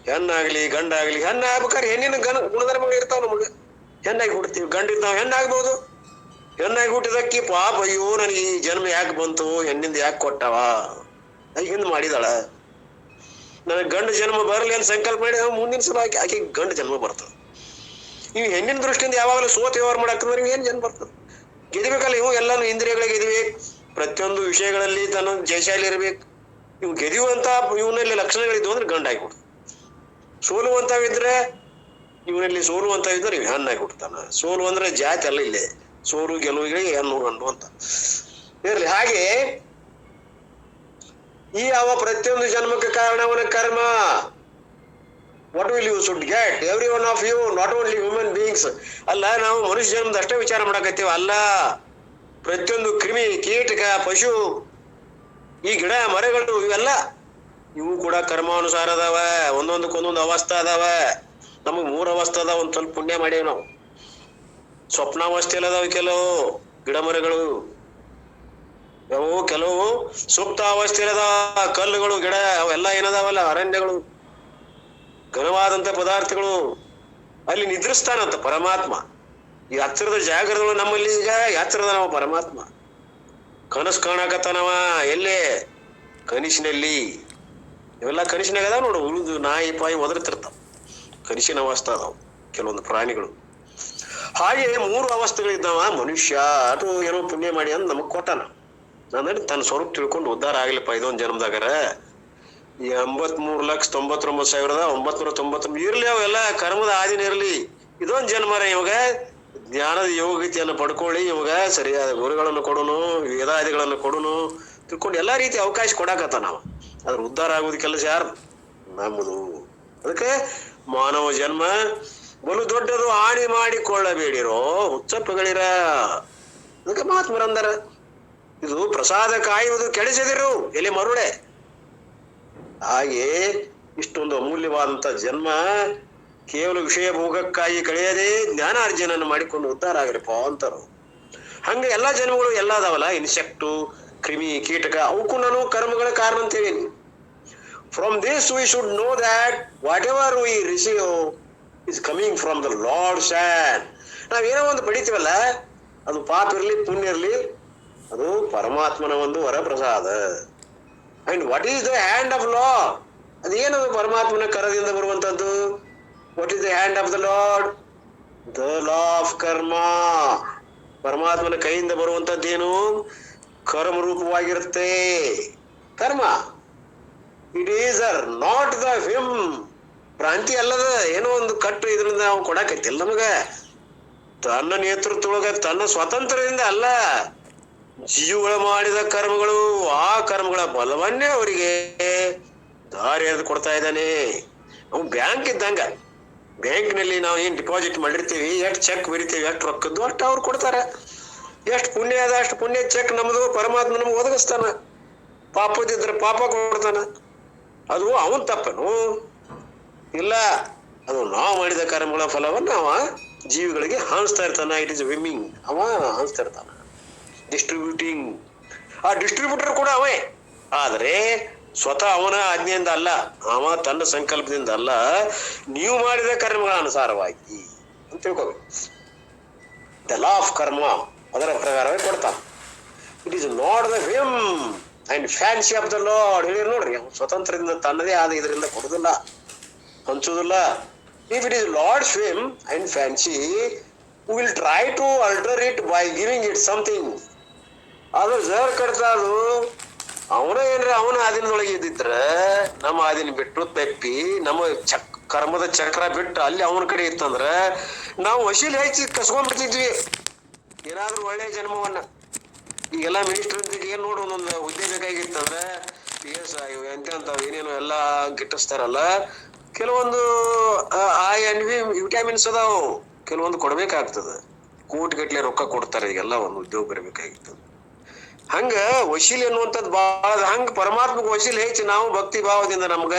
ಹೆಣ್ಣಾಗ್ಲಿ ಗಂಡಾಗ್ಲಿ. ಹೆಣ್ಣ ಆಗ್ಬೇಕಾದ್ರೆ ಹೆಣ್ಣಿನ ಗುಣಧರ್ಮಗಳು ಇರ್ತಾವ ನಮಗ. ಹೆಣ್ಣಾಗಿ ಹುಡ್ತೀವಿ, ಗಂಡಿದ್ ನಾವ್ ಹೆಣ್ಣಾಗ್ಬೋದು. ಹೆಣ್ಣಾಗಿ ಹುಟ್ಟಿದಕ್ಕಿ ಪಾಪ, ಅಯ್ಯೋ ನನಗೆ ಈ ಜನ್ಮ ಯಾಕೆ ಬಂತು, ಹೆಣ್ಣಿಂದ ಯಾಕೆ ಕೊಟ್ಟವ, ಹಿಂದ್ ಮಾಡಿದಾಳ, ನನಗೆ ಗಂಡು ಜನ್ಮ ಬರಲಿ ಅಂತ ಸಂಕಲ್ಪ ಮಾಡಿ ಮುಂದಿನ ಸಲ ಆಕೆ ಗಂಡು ಜನ್ಮ ಬರ್ತದ. ಇವ್ ಹೆಣ್ಣಿನ ದೃಷ್ಟಿಯಿಂದ ಯಾವಾಗಲೂ ಸೋತ ವ್ಯವಹಾರ ಮಾಡಾಕ್ತಂದ್ರೆ ಏನ್ ಜನ್ಮ ಬರ್ತದ? ಗೆದಿಬೇಕಲ್ಲ. ಇವು ಎಲ್ಲಾನು ಇಂದ್ರಿಯಗಳಿಗೆ ಗೆದಿಬೇಕು, ಪ್ರತಿಯೊಂದು ವಿಷಯಗಳಲ್ಲಿ ತನ್ನ ಜಯಶಾಲಿ ಇರ್ಬೇಕು. ಇವು ಗೆದಿಯುವಂತ ಇವನಲ್ಲಿ ಲಕ್ಷಣಗಳಿದ್ವು ಅಂದ್ರೆ ಗಂಡಾಗಿ ಹುಡ್ತಾನ. ಸೋಲುವಂತಾವಿದ್ರೆ ಇವನಲ್ಲಿ ಸೋಲುವಂತಾವಿದ್ರೆ ಇವ್ ಹೆಣ್ಣಾಗಿ ಹುಡ್ತಾನ. ಸೋಲು ಅಂದ್ರೆ ಜಾತಿ ಅಲ್ಲ, ಇಲ್ಲೇ ಸೋಲು ಗೆಲುವಿಗೆ ಹೆಣ್ಣು ಗಂಡು ಅಂತ ಇರ್ಲಿ. ಹಾಗೆ ಈ ಯಾವ ಪ್ರತಿಯೊಂದು ಜನ್ಮಕ್ಕೆ ಕಾರಣ ಅವನ ಕರ್ಮ. What will you should get, every one of you, not only human beings. ಅಲ್ಲ, ನಾವು ಮನುಷ್ಯ ಜನ್ಮದ ಅಷ್ಟೇ ವಿಚಾರ ಮಾಡಕತ್ತೀವ ಅಲ್ಲ, ಪ್ರತಿಯೊಂದು ಕ್ರಿಮಿ, ಕೀಟಕ, ಪಶು, ಈ ಗಿಡ ಮರಗಳು, ಇವೆಲ್ಲ ಇವು ಕೂಡ ಕರ್ಮಾನುಸಾರ ಅದಾವ. ಒಂದೊಂದಕ್ಕೊಂದೊಂದು ಅವಸ್ಥೆ ಅದಾವ. ನಮಗ್ 3 ಅವಸ್ಥೆ ಅದಾವ. ಒಂದ್ ಸ್ವಲ್ಪ ಪುಣ್ಯ ಮಾಡೇವ್ ನಾವು. ಸ್ವಪ್ನಾವಸ್ಥೆಯಲ್ಲಿ ಅದಾವ ಕೆಲವು ಗಿಡ ಮರಗಳು, ಕೆಲವು ಸುಪ್ತ ಅವಸ್ಥೆಯಲ್ಲಿ ಅದಾವ ಕಲ್ಲುಗಳು, ಗಿಡ, ಅವೆಲ್ಲ ಏನದಾವಲ್ಲ ಅರಣ್ಯಗಳು, ಘನವಾದಂತ ಪದಾರ್ಥಗಳು. ಅಲ್ಲಿ ನಿದ್ರಿಸ್ತಾನಂತ ಪರಮಾತ್ಮ. ಈ ಹತ್ತಿರದ ಜಾಗರಗಳು ನಮ್ಮಲ್ಲಿ. ಈಗ ಹತ್ತಿರದ ನಾವು ಪರಮಾತ್ಮ ಕನಸು ಕಾಣಕತ್ತಾನವ ಎಲ್ಲೇ ಕನಸಿನಲ್ಲಿ. ಇವೆಲ್ಲ ಕನಸಿನಾಗ ಅದಾವ ನೋಡು. ಉಳಿದು ನಾಯಿ ಪಾಯಿ ಒದರ್ತಿರ್ತಾವ, ಕನಸಿನ ಅವಸ್ಥೆ ಅದಾವ ಕೆಲವೊಂದು ಪ್ರಾಣಿಗಳು. ಹಾಗೆ 3 ಅವಸ್ಥೆಗಳಿದ್ದಾವ. ಮನುಷ್ಯ ಅದು ಏನೋ ಪುಣ್ಯ ಮಾಡಿ ಅಂದ್ ನಮಗ್ ಕೊಟ್ಟಾನ. ಅಂದ್ರೆ ತನ್ನ ಸ್ವರೂಪ ತಿಳ್ಕೊಂಡು ಉದ್ಧಾರ ಆಗ್ಲಿಪ್ಪ ಇದೊಂದು ಜನ್ಮದಾಗರ. 83,99,999 ಇರ್ಲಿ, ಅವೆಲ್ಲ ಕರ್ಮದ ಆದಿನ ಇರ್ಲಿ. ಇದೊಂದು ಜನ್ಮರ ಇವಾಗ ಜ್ಞಾನದ ಯೋಗ್ಯತೆಯನ್ನು ಪಡ್ಕೊಳ್ಳಿ. ಇವಾಗ ಸರಿಯಾದ ಗುರುಗಳನ್ನು ಕೊಡುನು, ವೇದಾದಿಗಳನ್ನು ಕೊಡುನು ತಿಳ್ಕೊಂಡು ಎಲ್ಲಾ ರೀತಿ ಅವಕಾಶ ಕೊಡಾಕತ್ತ. ನಾವು ಅದ್ರ ಉದ್ಧಾರ ಆಗೋದ್ ಕೆಲಸ ಯಾರು? ನಮ್ಮದು. ಅದಕ್ಕೆ ಮಾನವ ಜನ್ಮ ಬಲು ದೊಡ್ಡದು, ಹಾನಿ ಮಾಡಿಕೊಳ್ಳಬೇಡಿರೋ ಹುಚ್ಚಪ್ಪಗಳಿರ. ಅದಕ್ಕೆ ಮಹಾತ್ಮರಂದರ ಇದು ಪ್ರಸಾದ ಕಾಯುವುದು ಕೆಡಿಸದಿರು ಎಲೆ ಮರುಳೆ. ಹಾಗೆ ಇಷ್ಟೊಂದು ಅಮೂಲ್ಯವಾದಂತ ಜನ್ಮ ಕೇವಲ ವಿಷಯ ಭೋಗಕ್ಕಾಗಿ ಕಳೆಯದೆ ಜ್ಞಾನಾರ್ಜನನ್ನು ಮಾಡಿಕೊಂಡು ಉದ್ಧಾರ ಆಗ್ರಿಪ್ಪ ಅಂತಾರು. ಹಂಗ ಎಲ್ಲಾ ಜನ್ಮಗಳು ಎಲ್ಲ ಅದಾವಲ್ಲ, ಇನ್ಸೆಕ್ಟು, ಕ್ರಿಮಿ, ಕೀಟಕ, ಅವಕ್ಕೂ ನಾನು ಕರ್ಮಗಳ ಕಾರಣ ಅಂತೇಳಿ. From this we should know that whatever we receive is coming from the Lord's hand. ನಾವೇನೋ ಒಂದು ಪಡಿತೀವಲ್ಲ, ಅದು ಪಾಪ ಇರ್ಲಿ ಪುಣ್ಯ ಇರ್ಲಿ, ಅದು ಪರಮಾತ್ಮನ ಒಂದು ವರಪ್ರಸಾದ. And what is the hand of law? ಅದೇನದು ಪರಮಾತ್ಮನ ಕರದಿಂದ ಬರುವಂತದ್ದು? What is the hand of the lord? The law of karma. ಪರಮಾತ್ಮನ ಕೈಯಿಂದ ಬರುವಂತದ್ದೇನು? ಕರ್ಮ ರೂಪವಾಗಿರುತ್ತೆ ಕರ್ಮ. It is not the whim. ಭ್ರಾಂತಿ ಅಲ್ಲದ ಏನೋ ಒಂದು ಕಟ್ಟು ಇದರಿಂದ ನಾವು ಕೊಡಕತ್ತಿಲ್ಲ ನಮಗ. ತನ್ನ ನೇತೃತ್ವದೊಳಗ ತನ್ನ ಸ್ವತಂತ್ರದಿಂದ ಅಲ್ಲ, ಜೀವಗಳು ಮಾಡಿದ ಕರ್ಮಗಳು, ಆ ಕರ್ಮಗಳ ಬಲವನ್ನೇ ಅವರಿಗೆ ದಾರಿ ಎರೆದು ಕೊಡ್ತಾ ಇದ್ದಾನೆ. ಅವು ಬ್ಯಾಂಕ್ ಇದ್ದಂಗ. ಬ್ಯಾಂಕ್ನಲ್ಲಿ ನಾವು ಏನ್ ಡಿಪಾಸಿಟ್ ಮಾಡಿರ್ತೀವಿ, ಎಷ್ಟು ಚೆಕ್ ಬರಿತೀವಿ, ಎಷ್ಟು ರೊಕ್ಕದ್ದು ಅಷ್ಟು ಅವ್ರು ಕೊಡ್ತಾರ. ಎಷ್ಟು ಪುಣ್ಯ ಅದ ಅಷ್ಟು ಪುಣ್ಯ ಚೆಕ್ ನಮ್ದು ಪರಮಾತ್ಮ ನಮ್ಗೆ ಒದಗಿಸ್ತಾನ. ಪಾಪದಿದ್ರೆ ಪಾಪ ಕೊಡ್ತಾನ. ಅದು ಅವನ್ ತಪ್ಪನು ಇಲ್ಲ, ಅದು ನಾವು ಮಾಡಿದ ಕರ್ಮಗಳ ಫಲವನ್ನ ಅವ ಜೀವಿಗಳಿಗೆ ಹಂಚ್ತಾ ಇರ್ತಾನ. It is whimming. ಅವ ಹಂಚ್ತಾ ಇರ್ತಾನ, ಡಿಸ್ಟ್ರಿಬ್ಯೂಟಿಂಗ್. ಆ ಡಿಸ್ಟ್ರಿಬ್ಯೂಟರ್ ಕೂಡ ಅವೇ, ಆದ್ರೆ ಸ್ವತಃ ಅವನ ಆಜ್ಞೆಯಿಂದ ಅಲ್ಲ, ಅವ ತನ್ನ ಸಂಕಲ್ಪದಿಂದ ಅಲ್ಲ, ನೀವು ಮಾಡಿದ ಕರ್ಮಗಳ ಅನುಸಾರವಾಗಿ ಅಂತ ತಿಳ್ಕೋಬೇಕು. ದ ಲಾ ಆಫ್ ಕರ್ಮ ಅದರ ಪ್ರಕಾರವೇ ಕೊಡ್ತಾನ. It is not the whim and fancy of the lord. ಹೇಳಿ ನೋಡ್ರಿ, ಸ್ವತಂತ್ರದಿಂದ ತನ್ನದೇ ಆದ ಇದರಿಂದ ಕೊಡುದಿಲ್ಲ, ಹಂಚುದಿಲ್ಲ. If it is lord's whim and fancy, will try to alter it by giving it something. ಅದು ಜರ್ ಕಡ್ತ, ಅದು ಅವನ ಏನ್ರ ಅವನ ಆದಿನದೊಳಗೆ ಇದ್ದಿದ್ರ, ನಮ್ಮ ಆದಿನ ಬಿಟ್ಟು ತೆಪ್ಪಿ ನಮ್ಮ ಕರ್ಮದ ಚಕ್ರ ಬಿಟ್ಟು ಅಲ್ಲಿ ಅವನ ಕಡೆ ಇತ್ತಂದ್ರ ನಾವು ವಶೀಲಿ ಹೆಚ್ಚಿ ಕಸ್ಕೊಂಡ್ಬಿಡ್ತಿದ್ವಿ ಏನಾದ್ರೂ ಒಳ್ಳೆ ಜನ್ಮವನ್ನ. ಈಗೆಲ್ಲ ಮಿನಿಸ್ಟರ್ ಏನ್ ನೋಡು, ಒಂದೊಂದು ಹುದ್ದೆ ಬೇಕಾಗಿತ್ತಂದ್ರ PS ಎಂತಾವ್ ಏನೇನು ಎಲ್ಲಾ ಗಿಟ್ಟಿಸ್ತಾರಲ್ಲ, ಕೆಲವೊಂದು ವಿಟಾಮಿನ್ಸ್ ಅದಾವು, ಕೆಲವೊಂದು ಕೊಡ್ಬೇಕಾಗ್ತದ. ಕೋಟಿ ಗಟ್ಲೆ ರೊಕ್ಕ ಕೊಡ್ತಾರೆ ಈಗೆಲ್ಲ ಒಂದು ಉದ್ಯೋಗ ಬರಬೇಕಾಗಿತ್ತು. ಹಂಗ ವಶೀಲಿ ಅನ್ನುವಂಥದ್ದು ಬಾಳ. ಹಂಗ ಪರಮಾತ್ಮಕ ವಶೀಲಿ ಹೆಚ್ಚಿ ನಾವು ಭಕ್ತಿ ಭಾವದಿಂದ ನಮ್ಗ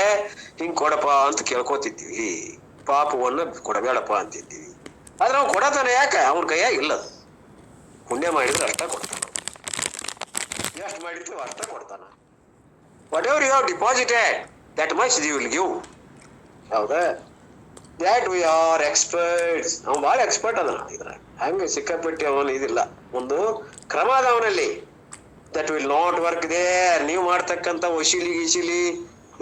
ಹಿಂಗ್ ಕೊಡಪ್ಪ ಅಂತ ಕೇಳ್ಕೊತಿದ್ವಿ, ಪಾಪವನ್ನ ಕೊಡಬೇಡಪ್ಪ ಅಂತಿದ್ವಿ. ಆದ್ರೆ ನಾವು ಕೊಡತಾನ ಯಾಕ? ಅವನ ಕೈಯಾಗ ಇಲ್ಲ. ಪುಣ್ಯ ಮಾಡಿದ್ರೆ ಅಷ್ಟ ಕೊಡ್ತಾನ, ಎಷ್ಟು ಮಾಡಿರ್ತೀವಿ ಅಷ್ಟ ಕೊಡ್ತಾನ. Whatever you have deposited that much the will give. ಹೌದಾ? That we are experts. ಅವ್ನು ಭಾಳ ಎಕ್ಸ್ಪರ್ಟ್ ಅದನ ಇದ್ರ. ಹಂಗೆ ಸಿಕ್ಕಾಪಟ್ಟಿ ಅವನು ಇದಿಲ್ಲ, ಒಂದು ಕ್ರಮ ಅದ ಅವನಲ್ಲಿ. That will not work there. ನೀವು ಮಾಡ್ತಕ್ಕಂಥ ವಶೀಲಿ ಗೀಶಿಲಿ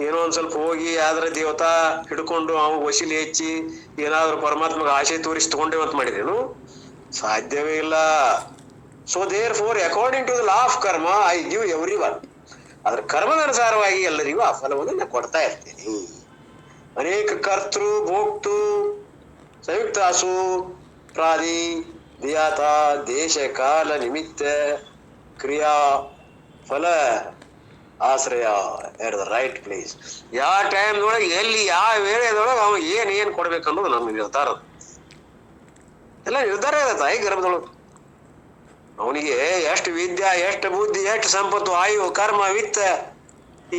ಏನೋ ಒಂದ್ ಸ್ವಲ್ಪ ಹೋಗಿ ಆದ್ರೆ ದೇವತಾ ಹಿಡ್ಕೊಂಡು ಅವ್ ವಶೀಲಿ ಹೆಚ್ಚಿ ಏನಾದ್ರು ಪರಮಾತ್ಮಗೆ ಆಶೆ ತೋರಿಸಿ ತಗೊಂಡೇವಂತ ಮಾಡಿದೇನು? ಸಾಧ್ಯವೇ ಇಲ್ಲ. So therefore according to the law of karma I give every one. ಅದ್ರ ಕರ್ಮದ ಅನುಸಾರವಾಗಿ ಎಲ್ಲರಿಗೂ ಆ ಫಲವನ್ನು ನಾನು ಕೊಡ್ತಾ ಇರ್ತೀನಿ. ಅನೇಕ ಕರ್ತೃ ಭೋಕ್ತು ಸಂಯುಕ್ತಾಸು ಪ್ರಾದಿ ದಿಯಾತ ದೇಶ ಕಾಲ ನಿಮಿತ್ತ ಕ್ರಿಯಾ ಫಲ ಆಶ್ರಯ ಎಟ್ ದ ರೈಟ್ ಪ್ಲೇಸ್. ಯಾವ ಟೈಮ್ದೊಳಗೆ ಎಲ್ಲಿ ಯಾವ ವೇಳೆದೊಳಗೆ ಅವ ಏನ್ ಕೊಡ್ಬೇಕನ್ನೋದು ನಮ್ಮ ನಿರ್ಧಾರ. ಎಲ್ಲ ನಿರ್ಧಾರ ಇದೆ ತಾಯಿ ಗರ್ಭದೊಳಗೆ. ಅವನಿಗೆ ಎಷ್ಟು ವಿದ್ಯಾ, ಎಷ್ಟು ಬುದ್ಧಿ, ಎಷ್ಟು ಸಂಪತ್ತು, ಆಯು, ಕರ್ಮ, ವಿತ್ತ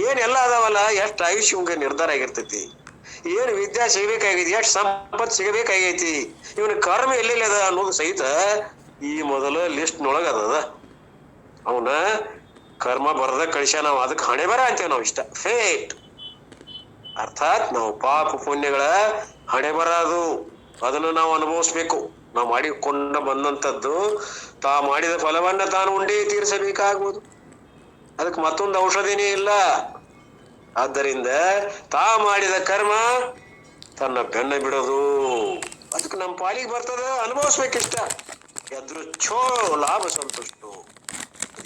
ಏನೆಲ್ಲ ಅದಾವಲ್ಲ, ಎಷ್ಟು ಆಯುಷ್ಯ ಇವಂಗ ನಿರ್ಧಾರ ಆಗಿರ್ತೈತಿ. ಏನು ವಿದ್ಯಾ ಸಿಗಬೇಕಾಗೈತಿ, ಎಷ್ಟು ಸಂಪತ್ತು ಸಿಗಬೇಕಾಗೈತಿ, ಇವನ ಕರ್ಮ ಎಲ್ಲೆಲ್ಲಿ ಅದ ಅನ್ನೋದು ಸಹಿತ ಈ ಮೊದಲ ಲಿಸ್ಟ್ನೊಳಗ ಅದ. ಅವನ ಕರ್ಮ ಬರದ ಕಳಿಸ್ಯ. ನಾವು ಅದಕ್ಕೆ ಹಣೆ ಬರ ಅಂತೇವೆ ನಾವು. ಇಷ್ಟ ಫೇಟ್ ಅರ್ಥಾತ್ ನಾವು ಪಾಪ ಪುಣ್ಯಗಳ ಹಣೆ ಬರ ಅದು. ಅದನ್ನು ನಾವು ಅನುಭವಿಸ್ಬೇಕು. ನಾವು ಮಾಡಿಕೊಂಡ ಬಂದಂಥದ್ದು ತಾ ಮಾಡಿದ ಫಲವನ್ನ ತಾನು ಉಂಡೆ ತೀರಿಸಬೇಕಾಗುವುದು. ಅದಕ್ಕೆ ಮತ್ತೊಂದು ಔಷಧಿನೇ ಇಲ್ಲ. ಆದ್ದರಿಂದ ತಾ ಮಾಡಿದ ಕರ್ಮ ತನ್ನ ಬೆನ್ನ ಬಿಡೋದು. ಅದಕ್ಕೆ ನಮ್ಮ ಪಾಲಿಗೆ ಬರ್ತದ, ಅನುಭವಿಸ್ಬೇಕಿಷ್ಟ. ಎದೃಚ್ಛೋ ಲಾಭ ಸಂತುಷ್ಟು.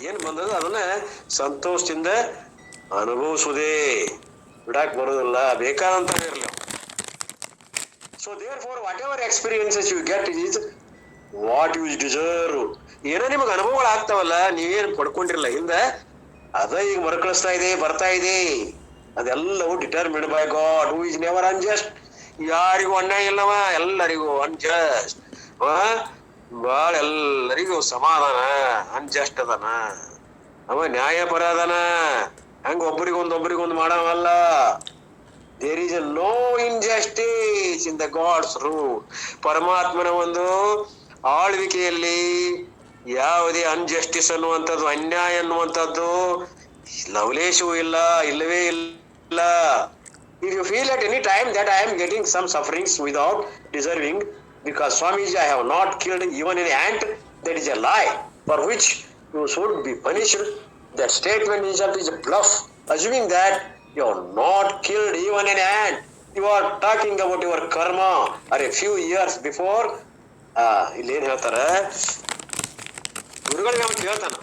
ಏನ್ ಬಂದದ ಅದನ್ನ ಸಂತೋಷದಿಂದ ಅನುಭವಿಸುವುದೇ, ಬಿಡಾಕ್ ಬರೋದಿಲ್ಲ. ಬೇಕಾದಂತ ಇರಲಿ. So therefore whatever experiences you get is what you deserve. ಏನೋ ನಿಮಗೆ ಅನುಭವಗಳು ಆಗ್ತಾವಲ್ಲ, ನೀವೇನು ಪಡ್ಕೊಂಡಿರಲ್ಲ ಹಿಂದ, ಅದ ಈಗ ಮರುಕಳಿಸ್ತಾ ಇದೆ, ಬರ್ತಾ ಇದೆ. ಅದೆಲ್ಲವೂ determined by God who is never unjust. ಯಾರಿಗೂ ಅನ್ಯಾಯ ಇಲ್ಲವ, ಎಲ್ಲರಿಗೂ ಅನ್ಜಸ್ಟ್. ಬಾಳ ಎಲ್ಲರಿಗೂ ಸಮಾಧಾನ, ಅನ್ಜಸ್ಟ್ ಅದನ. ಅವ ನ್ಯಾಯಪರ ಅದನ. ಹಂಗ ಒಬ್ಬರಿಗೊಂದು ಮಾಡವಲ್ಲ. There is no injustice in the God's rule. ಪರಮಾತ್ಮನ ಒಂದು ಆಳ್ವಿಕೆಯಲ್ಲಿ ಯಾವುದೇ ಅನ್ಜಸ್ಟಿಸ್ ಅನ್ನುವಂಥದ್ದು, ಅನ್ಯಾಯ ಅನ್ನುವಂಥದ್ದು ಲವಲೇಶವೂ ಇಲ್ಲ, ಇಲ್ಲವೇ ಇಲ್ಲ. If you feel at any time that I am getting some sufferings without deserving, because Swamiji, I have not killed even an ant. That is a lie for which you should be punished. That statement itself is a bluff, assuming that you have not killed even an ant. You are talking about your karma or a few years before. ಇಲ್ಲಿ ಏನ್ ಹೇಳ್ತಾರ ಗುರುಗಳಿಗೆ ಅವತ್ತು ಹೇಳ್ತಾನ,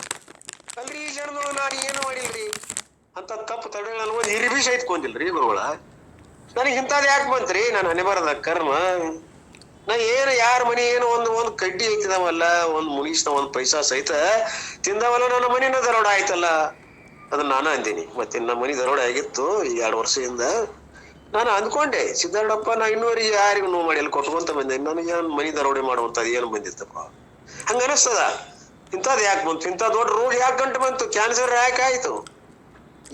ಅಲ್ರಿ ಈ ಜನ್ಮದೊಳಗ ನಾನು ಏನು ಮಾಡಿಲ್ರಿ ಅಂತ ತಪ್ಪು ತಡೆ ನಾನು ಒಂದು ಇರಿಬಿ ಸಹಿತ ಕೊಂದಿಲ್ರಿ ಗುರುಗಳ. ನನಗೆ ಇಂಥದ್ದು ಯಾಕೆ ಬಂತ್ರಿ? ನಾನು ಹಣೆ ಬರದ ಕರ್ಮ. ನಾ ಏನು ಯಾರ ಮನಿ ಏನು ಒಂದು ಕಡ್ಡಿ ಐತಿದವಲ್ಲ, ಒಂದು ಮುಗಿಸ್ದ ಒಂದು ಪೈಸಾ ಸಹಿತ ತಿಂದವಲ್ಲ, ನನ್ನ ಮನಿನ ದರೋಡ ಆಯ್ತಲ್ಲ. ಅದನ್ನ ನಾನು ಅಂದೀನಿ. ಮತ್ತೆ ನಮ್ಮ ಮನಿ ದರೋಡ ಆಗಿತ್ತು ಈ 2 ವರ್ಷದಿಂದ. ನಾನು ಅಂದ್ಕೊಂಡೆ, ಸಿದ್ದಾರೂಢಪ್ಪ ನಾ ಇನ್ನೂವರೆಗೆ ಯಾರಿಗೂ ನೋವು ಮಾಡಿ ಅಲ್ಲಿ ಕೊಟ್ಕೊಂತ ಬಂದೆ, ನನಗೆ ಮನಿ ದರೋಡೆ ಮಾಡುವಂತದ್ದು ಏನು ಬಂದಿತ್ತಪ್ಪ. ಹಂಗ ಅನಿಸ್ತದ. ಇಂಥದ್ದು ಯಾಕೆ ಬಂತು? ಇಂಥ ದೊಡ್ಡ ರೋಗ ಯಾಕೆ ಗಂಟು ಬಂತು? ಕ್ಯಾನ್ಸರ್ ಯಾಕೆ ಆಯ್ತು?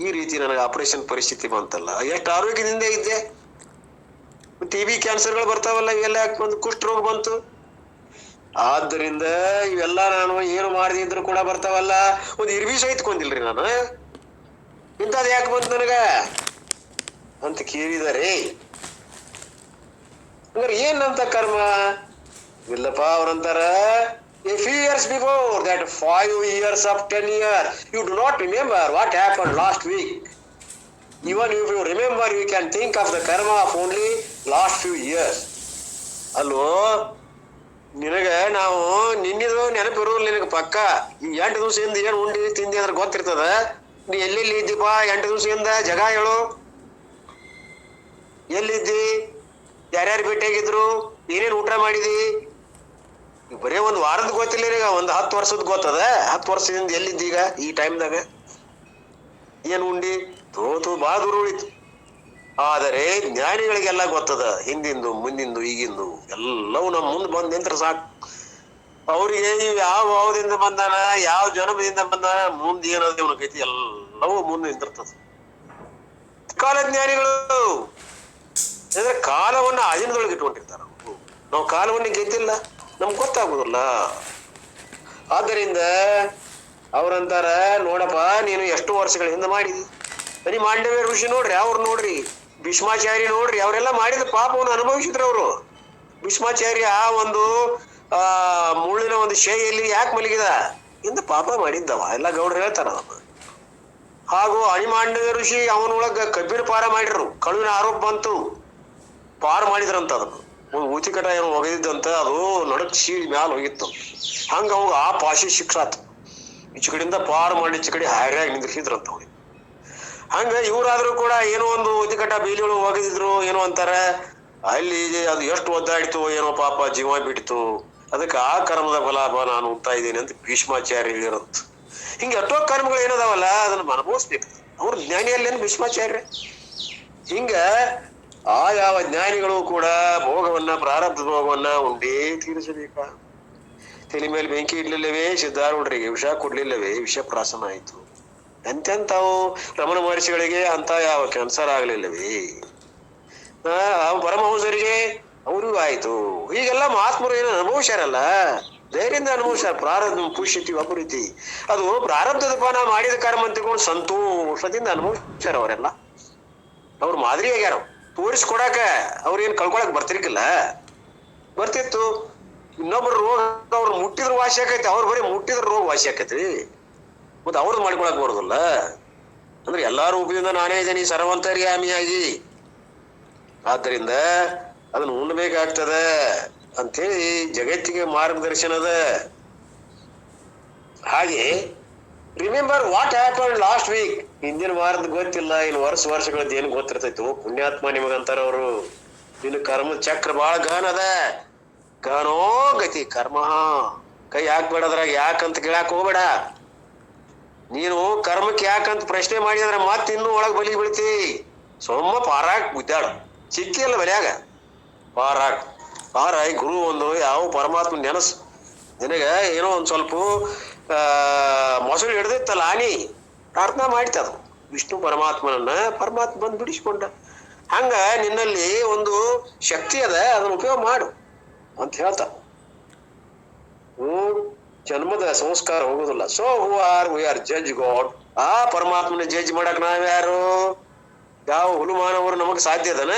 ಈ ರೀತಿ ನನಗೆ ಆಪರೇಷನ್ ಪರಿಸ್ಥಿತಿ ಬಂತಲ್ಲ. ಎಷ್ಟು ಆರೋಗ್ಯದಿಂದ ಇದ್ದೆ. TB ಕ್ಯಾನ್ಸರ್ಗಳು ಬರ್ತಾವಲ್ಲ, ಇವೆಲ್ಲ ಯಾಕೆ ಬಂತು? ಕುಷ್ಠ ರೋಗ ಬಂತು. ಆದ್ದರಿಂದ ಇವೆಲ್ಲ ನಾನು ಏನು ಮಾಡದೇ ಇದ್ರು ಕೂಡ ಬರ್ತಾವಲ್ಲ. ಒಂದು ಇರ್ಬಿ ಸಹಿತ ಕೊಂದಿಲ್ರಿ ನಾನು. ಇಂಥದ್ದು ಯಾಕೆ ಬಂತು ನನಗ ಅಂತ ಕೇಳಿದರೆ, ಹಂಗಾರೆ ಏನಂತ ಕರ್ಮ? ಇಲ್ಲಪ್ಪ, ಅವ್ರಂತಾರ a few years before that 5 years of 10 years you do not remember what happened last week. Even if you remember, you can think of the karma of only last few years. ಅಲ್ಲೋ, ನಿನಗ ನಾವು ನಿನ್ನಿದು ನೆನಪಿರೋಲ್ಲ ನಿನಗೆ ಪಕ್ಕ. ಈ 8 ದಿವಸದಿಂದ ಏನು ಉಂಡಿ ತಿಂದಿ ಅಂದ್ರೆ ಗೊತ್ತಿರ್ತದ. ನೀ ಎಲ್ಲೆಲ್ಲಿ ಇದ್ದೀಪ 8 ದಿವಸದಿಂದ? ಜಗ ಹೇಳು, ಎಲ್ಲಿದ್ದಿ? ಯಾರ್ಯಾರು ಭೇಟಿಯಾಗಿದ್ರು? ಏನೇನು ಊಟ ಮಾಡಿದಿ? ಬರೇ ಒಂದು ವಾರದ ಗೊತ್ತಿಲ್ಲ ಈಗ, ಒಂದು 10 ವರ್ಷದ ಗೊತ್ತದ. 10 ವರ್ಷದಿಂದ ಎಲ್ಲಿದ್ದೀಗ? ಈ ಟೈಮ್ದಾಗ ಏನು ಉಂಡಿ? ತೋತು ಬಹಳ ದೂರ ಉಳಿತು. ಆದರೆ ಜ್ಞಾನಿಗಳಿಗೆಲ್ಲ ಗೊತ್ತದ, ಹಿಂದಿಂದು ಮುಂದಿಂದು ಈಗಿಂದು ಎಲ್ಲವೂ ನಮ್ಮ ಮುಂದೆ ಬಂದು ನಿಂತ್ರ ಸಾಕು. ಅವ್ರಿಗೆ ಯಾವ ಭಾವದಿಂದ ಬಂದಾನ, ಯಾವ ಜನ್ಮದಿಂದ ಬಂದಾನ, ಮುಂದೆ ಏನದ ಇವನಕೈತಿ ಎಲ್ಲವೂ ಮುಂದೆ ನಿಂತಿರ್ತದ. ಕಾಲ ಜ್ಞಾನಿಗಳು ಅಂದ್ರೆ ಕಾಲವನ್ನ ಅಧೀನದೊಳಗೆ ಇಟ್ಕೊಂಡಿರ್ತಾರ. ನಾವು ಕಾಲವನ್ನ ಗೆದ್ದಿಲ್ಲ, ನಮ್ಗೆ ಗೊತ್ತಾಗುದಿಲ್ಲ. ಆದ್ದರಿಂದ ಅವ್ರಂತಾರ, ನೋಡಪ್ಪ ನೀನು ಎಷ್ಟು ವರ್ಷಗಳ ಹಿಂದೆ ಮಾಡಿದಿ. ಬರೀ ಮಾಂಡವ್ಯ ಋಷಿ ನೋಡ್ರಿ, ಅವ್ರು ನೋಡ್ರಿ, ಭೀಷ್ಮಾಚಾರ್ಯ ನೋಡ್ರಿ, ಅವರೆಲ್ಲ ಮಾಡಿದ ಪಾಪವನ್ನು ಅನುಭವಿಸಿದ್ರು ಅವರು. ಭೀಷ್ಮಾಚಾರ್ಯ ಒಂದು ಮುಳ್ಳಿನ ಒಂದು ಶೈಯಲ್ಲಿ ಯಾಕೆ ಮಲಗಿದ? ಇಂದ ಪಾಪ ಮಾಡಿದ್ದವ, ಎಲ್ಲ ಗೌಡ್ರು ಹೇಳ್ತಾರ ಅದನ್ನ. ಹಾಗೂ ಅಣಿಮಾಂಡವ್ಯ ಋಷಿ ಅವನೊಳಗ ಕಬ್ಬಿನ ಪಾರ ಮಾಡಿದ್ರು, ಕಳುವಿನ ಆರೋಪ ಬಂತು, ಪಾರ ಮಾಡಿದ್ರಂತ. ಅದನ್ನು ಒಂದು ಊತಿಕಟ ಏನೋ ಒಗೆದಿದ್ದಂತ, ಅದು ನಡಕ್ ಸೀಳಿ ಮ್ಯಾಲ ಹೋಗಿತ್ತು. ಹಂಗ ಅವಾಗ ಆ ಪಾಶಿ ಶಿಕ್ಷಾತ್. ಈಚೆ ಕಡೆಯಿಂದ ಪಾರ ಮಾಡಿ ಈಚೆ ಕಡೆ ಹಾರ್ಯಾಗಿ ನಿಂದ್ರಿಸಿದ್ರಂತ ಅವ್ರಿಗೆ. ಹಂಗ ಇವರಾದ್ರೂ ಕೂಡ ಏನೋ ಒಂದು ಊತಿಕಟ ಬೇಲಿಯೊಳು ಒಗೆದಿದ್ರು, ಏನೋ ಅಂತಾರ. ಅಲ್ಲಿ ಅದು ಎಷ್ಟು ಒದ್ದಾಡಿತು ಏನೋ, ಪಾಪ ಜೀವ ಬಿಟ್ಟಿತು. ಅದಕ್ಕೆ ಆ ಕರ್ಮದ ಫಲಾಪ ನಾನು ಉಂಟಾ ಇದ್ದೀನಿ ಅಂತ ಭೀಷ್ಮಾಚಾರ್ಯ ಹೇಳಿರಂತ. ಹಿಂಗೆ ಎಷ್ಟೋ ಕರ್ಮಗಳು ಏನದಾವಲ್ಲ, ಅದನ್ನ ಅನುಭವಿಸ್ಬೇಕು. ಅವ್ರ ಜ್ಞಾನಿಯಲ್ಲೇನು ಭೀಷ್ಮಾಚಾರ್ಯ? ಹಿಂಗ ಆ ಯಾವ ಜ್ಞಾನಿಗಳು ಕೂಡ ಭೋಗವನ್ನ, ಪ್ರಾರಬ್ಧ ಭೋಗವನ್ನ ಉಂಡೇ ತೀರಿಸಬೇಕ. ತಲೆ ಮೇಲೆ ಬೆಂಕಿ ಇಡ್ಲಿಲ್ಲವೇ ಸಿದ್ಧಾರೂಢರಿಗೆ? ವಿಷ ಕೊಡ್ಲಿಲ್ಲವೇ? ವಿಷ ಪ್ರಾಸನ ಆಯ್ತು. ಎಂತೆಂತಾವು ರಮಣ ಮಹರ್ಷಿಗಳಿಗೆ ಅಂತ ಯಾವ ಕ್ಯಾನ್ಸರ್ ಆಗ್ಲಿಲ್ಲವೇ? ಪರಮಹಂಸರಿಗೆ ಅವ್ರಿಗೂ ಆಯ್ತು. ಈಗೆಲ್ಲ ಮಹಾತ್ಮರು ಏನು ಅನುಭವಿಸ್ಯಾರಲ್ಲ, ಧೈರ್ಯದಿಂದ ಅನುಭವಿಸ್ಯಾರ. ಪ್ರಾರಬ್ಧ ಪುಷ್ಯತಿ ಅಪುರಿತಿ, ಅದು ಪ್ರಾರಬ್ಧದ ಪಾನ ಮಾಡಿದ ಕರ್ಮ ಅಂತ ತಿಳ್ಕೊಂಡು ಸಂತೋಷದಿಂದ ಅನುಭವಿಸ್ಯಾರ ಅವರೆಲ್ಲ. ಅವ್ರು ಮಾದರಿ ಆಗ್ಯಾರ. ತೋರಿಸ್ಕೊಡಾಕ ಅವ್ರೇನ್ ಕಳ್ಕೊಳಕ್ ಬರ್ತಿರ್ಕಿಲ್ಲ, ಬರ್ತಿತ್ತು. ಇನ್ನೊಬ್ರು ರೋಗ ಅವ್ರು ಮುಟ್ಟಿದ್ರ ವಾಸಿ ಆಕೈತಿ, ಅವ್ರು ಬರೀ ಮುಟ್ಟಿದ್ರ ರೋಗ ವಾಸಿ ಆಕೈತ್ರಿ. ಮತ್ತೆ ಅವ್ರದ್ದು ಮಾಡ್ಕೊಳಕ್ ಬರೋದಿಲ್ಲ. ಅಂದ್ರೆ ಎಲ್ಲಾ ರೂಪದಿಂದ ನಾನೇ ಇದ್ದೀನಿ ಸರ್ವಂತರ್ಯಾಮಿಯಾಗಿ. ಆದ್ದರಿಂದ ಅದನ್ನ ಉಣ್ಬೇಕಾಗ್ತದ ಅಂತೇಳಿ ಜಗತ್ತಿಗೆ ಮಾರ್ಗದರ್ಶನದ. ಹಾಗೆ remember what happen last week. ಹಿಂದಿನ ವಾರದ ಗೊತ್ತಿಲ್ಲ, ಇನ್ನು ವರ್ಷಗಳದ್ದು ಏನು ಗೊತ್ತಿರ್ತೈತು? ಪುಣ್ಯಾತ್ಮ ನಿಮಗಂತಾರ ಅವರು. ನಿನ್ನ ಕರ್ಮ ಚಕ್ರ ಬಹಳ ಗಹನ ಅದ. ಗಹನೋ ಗತಿ ಕರ್ಮ. ಕೈ ಹಾಕ್ಬೇಡದ್ರಾಗ ಯಾಕಂತ ಕೇಳಾಕ್ ಹೋಗ್ಬೇಡ. ನೀನು ಕರ್ಮಕ್ಕೆ ಯಾಕಂತ ಪ್ರಶ್ನೆ ಮಾಡಿದ್ರೆ ಮತ್ತೆ ಇನ್ನೂ ಒಳಗ್ ಬಲಿ ಬೀಳ್ತಿ. ಸೊಮ್ಮ ಪಾರಾಕ್ ಗುದ್ದಾಡ, ಸಿಕ್ಕಿಲ್ಲ ಬಲಿಯಾಗ. ಪಾರಾಯ್ ಗುರು ಒಂದು ಯಾವ ಪರಮಾತ್ಮ ನೆನಸು. ನಿನಗ ಏನೋ ಒಂದ್ ಸ್ವಲ್ಪ ಮೊಸರು ಹಿಡ್ದಿತ್ತಲ್ಲ ಆನಿ, ಪ್ರಾರ್ಥನಾ ಮಾಡಿತದು ವಿಷ್ಣು ಪರಮಾತ್ಮನನ್ನ. ಪರಮಾತ್ಮ ಬಂದು ಬಿಡಿಸ್ಕೊಂಡ. ಹಂಗ ನಿನ್ನಲ್ಲಿ ಒಂದು ಶಕ್ತಿ ಅದ, ಅದನ್ನ ಉಪಯೋಗ ಮಾಡು ಅಂತ ಹೇಳ್ತ. ಜನ್ಮದ ಸಂಸ್ಕಾರ ಹೋಗುದಿಲ್ಲ. So we are judge god. ಆ ಪರಮಾತ್ಮನ ಜಡ್ಜ್ ಮಾಡಕ್ ನಾವ್ಯಾರು? ಯಾವ ಹುಲು ಮಾನವರು ನಮಗ್ ಸಾಧ್ಯ ಅದನ?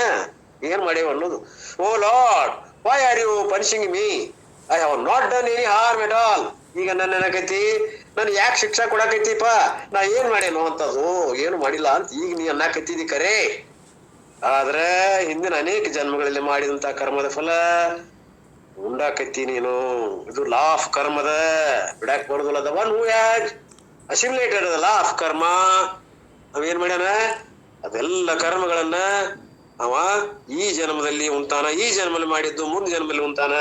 ಏನ್ ಮಾಡೇವ ಅನ್ನೋದು. O lord, why are you punishing me? I have not done any harm at all. ಈಗ ನನ್ನ ಏನಕೈತಿ, ನನ್ ಯಾಕೆ ಶಿಕ್ಷಾ ಕೊಡಕೈತಿಪ್ಪ, ನಾ ಏನ್ ಮಾಡೇನು ಅಂತದು, ಏನು ಮಾಡಿಲ್ಲ ಅಂತ ಈಗ ನೀ ಅನ್ನಕತ್ತಿದಿ ಕರೆ. ಆದ್ರೆ ಹಿಂದಿನ ಅನೇಕ ಜನ್ಮಗಳಲ್ಲಿ ಮಾಡಿದಂತ ಕರ್ಮದ ಫಲ ಉಂಡಾಕತ್ತಿ ನೀನು. ಇದು ಲಾ ಆಫ್ ಕರ್ಮದ, ಬಿಡಾಕ್ ಬರುದಿಲ್ಲ. The one who has assimilated the law of karma, ಅವೇನ್ ಮಾಡ್ಯಾನ, ಅದೆಲ್ಲ ಕರ್ಮಗಳನ್ನ ಅವ ಈ ಜನ್ಮದಲ್ಲಿ ಉಂಟಾನ, ಈ ಜನ್ಮದಲ್ಲಿ ಮಾಡಿದ್ದು ಮುಂದ್ ಜನ್ಮದಲ್ಲಿ ಉಂಟಾನ.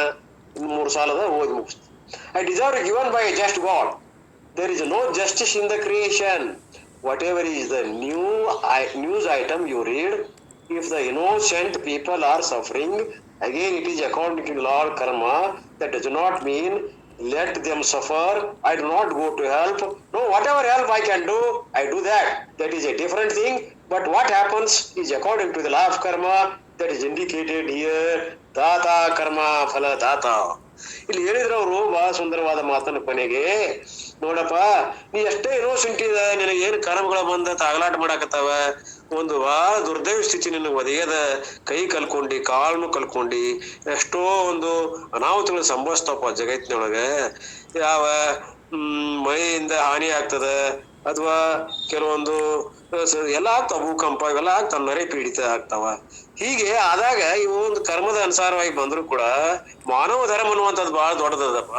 ಇನ್ನು 3 ಸಾಲದ ಓದಿ ಮುಗಿಸ್ತು. I deserve given by a just God. There is no justice in the creation. Whatever is the news item you read, if the innocent people are suffering, again it is according to Lord Karma. That does not mean let them suffer. I do not go to help. No, whatever help I can do, I do that. That is a different thing. But what happens is according to the law of karma that is indicated here. ದಾತಾ ಕರ್ಮ ಫಲ ದಾತ. ಇಲ್ಲಿ ಹೇಳಿದ್ರು ಅವರು ಬಹಳ ಸುಂದರವಾದ ಮಾತನ್ನು ಕೊನೆಗೆ. ನೋಡಪ್ಪ, ನೀ ಎಷ್ಟೇ ಇನ್ನೋಸೆಂಟ್ ಇದ, ನಿನಗೆ ಏನು ಕರ್ಮಗಳ ಬಂದ ತಾಗಲಾಟ ಮಾಡಾಕತ್ತಾವ, ಒಂದು ಬಹಳ ದುರ್ದೈವ ಸ್ಥಿತಿ ನಿನಗೆ ಒದೆಯದ, ಕೈ ಕಲ್ಕೊಂಡಿ, ಕಾಳನ್ನು ಕಲ್ಕೊಂಡಿ, ಎಷ್ಟೋ ಒಂದು ಅನಾಹುತಗಳು ಸಂಭವಿಸ್ತಾವಪ್ಪ ಜಗತ್ತಿನೊಳಗ. ಯಾವ ಮಳೆಯಿಂದ ಹಾನಿ ಆಗ್ತದ, ಅಥವಾ ಕೆಲವೊಂದು ಎಲ್ಲ ಆಗ್ತಾವ, ಭೂಕಂಪ ಇವೆಲ್ಲ ಆಗ್ತಾವ, ನರೆ ಪೀಡಿತ ಆಗ್ತಾವ. ಹೀಗೆ ಆದಾಗ ಇವು ಒಂದು ಕರ್ಮದ ಅನುಸಾರವಾಗಿ ಬಂದ್ರು ಕೂಡ ಮಾನವ ಧರ್ಮ ಅನ್ನುವಂಥದ್ದು ಬಹಳ ದೊಡ್ಡದಪ್ಪ.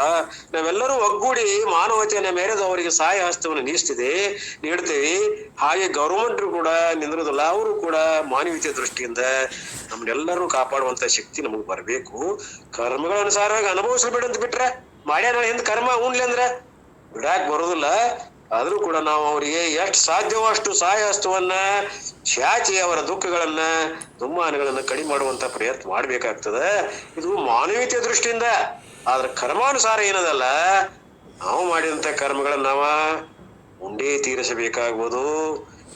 ನಾವೆಲ್ಲರೂ ಒಗ್ಗೂಡಿ ಮಾನವತೆಯನ್ನ ಮೆರೆದು ಅವರಿಗೆ ಸಹಾಯ ಹಸ್ತವನ್ನು ನೀಡ್ತೇವೆ. ಹಾಗೆ ಗೌರ್ಮೆಂಟ್ ಕೂಡ ನಿಂದ್ರದಲ್ಲ, ಅವರು ಕೂಡ ಮಾನವೀಯತೆ ದೃಷ್ಟಿಯಿಂದ ನಮ್ನೆಲ್ಲರೂ ಕಾಪಾಡುವಂತ ಶಕ್ತಿ ನಮಗ್ ಬರಬೇಕು. ಕರ್ಮಗಳ ಅನುಸಾರವಾಗಿ ಅನುಭವಿಸ್ಬೇಡ ಅಂತ ಬಿಟ್ರೆ, ಮಾಡ್ಯಾನ ಹಿಂದ್ ಕರ್ಮ ಉಣ್ಲಿ ಅಂದ್ರ ಬಿಡಾಕ್ ಬರೋದಿಲ್ಲ. ಆದ್ರೂ ಕೂಡ ನಾವು ಅವರಿಗೆ ಎಷ್ಟು ಸಾಧ್ಯವೋ ಅಷ್ಟು ಸಹಾಯ ಹಸ್ತವನ್ನ ಚಾಚಿ ಅವರ ದುಃಖಗಳನ್ನ, ದುಮ್ಮಾನಗಳನ್ನ ಕಡಿಮೆ ಮಾಡುವಂತ ಪ್ರಯತ್ನ ಮಾಡ್ಬೇಕಾಗ್ತದೆ. ಇದು ಮಾನವೀಯತೆ ದೃಷ್ಟಿಯಿಂದ. ಆದ್ರೆ ಕರ್ಮಾನುಸಾರ ಏನದಲ್ಲ, ನಾವು ಮಾಡಿದಂತ ಕರ್ಮಗಳನ್ನ ನಾವ ಉಂಡೇ ತೀರಿಸಬೇಕಾಗ್ಬೋದು.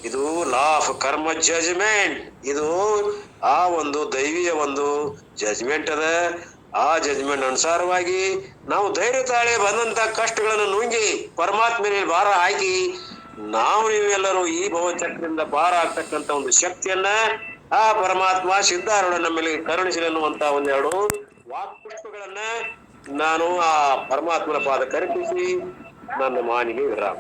ಇದು ಲಾ ಆಫ್ ಕರ್ಮ ಜಜ್ಮೆಂಟ್. ಇದು ಆ ಒಂದು ದೈವಿಯ ಒಂದು ಜಜ್ಮೆಂಟ್ ಅದ. ಆ ಜಜ್ಮೆಂಟ್ ಅನುಸಾರವಾಗಿ ನಾವು ಧೈರ್ಯ ತಾಳೆ ಬಂದಂತ ಕಷ್ಟಗಳನ್ನು ನುಂಗಿ ಪರಮಾತ್ಮನಲ್ಲಿ ಭಾರ ಹಾಕಿ, ನಾವು ನೀವೆಲ್ಲರೂ ಈ ಭವಚಕ್ರದಿಂದ ಭಾರ ಆಗ್ತಕ್ಕಂತ ಒಂದು ಶಕ್ತಿಯನ್ನ ಆ ಪರಮಾತ್ಮ ಸಿದ್ಧಾರೂಢ ನಮ್ಮಲ್ಲಿ ಕರುಣಿಸಲಿ ಅನ್ನುವಂತ ಒಂದೆರಡು ವಾಕ್ಪುಷ್ಪಗಳನ್ನ ನಾನು ಆ ಪರಮಾತ್ಮನ ಪಾದ ಕರ್ಪಿಸಿ ನನ್ನ ಮಾನಿಗೆ ವಿರಾಮ.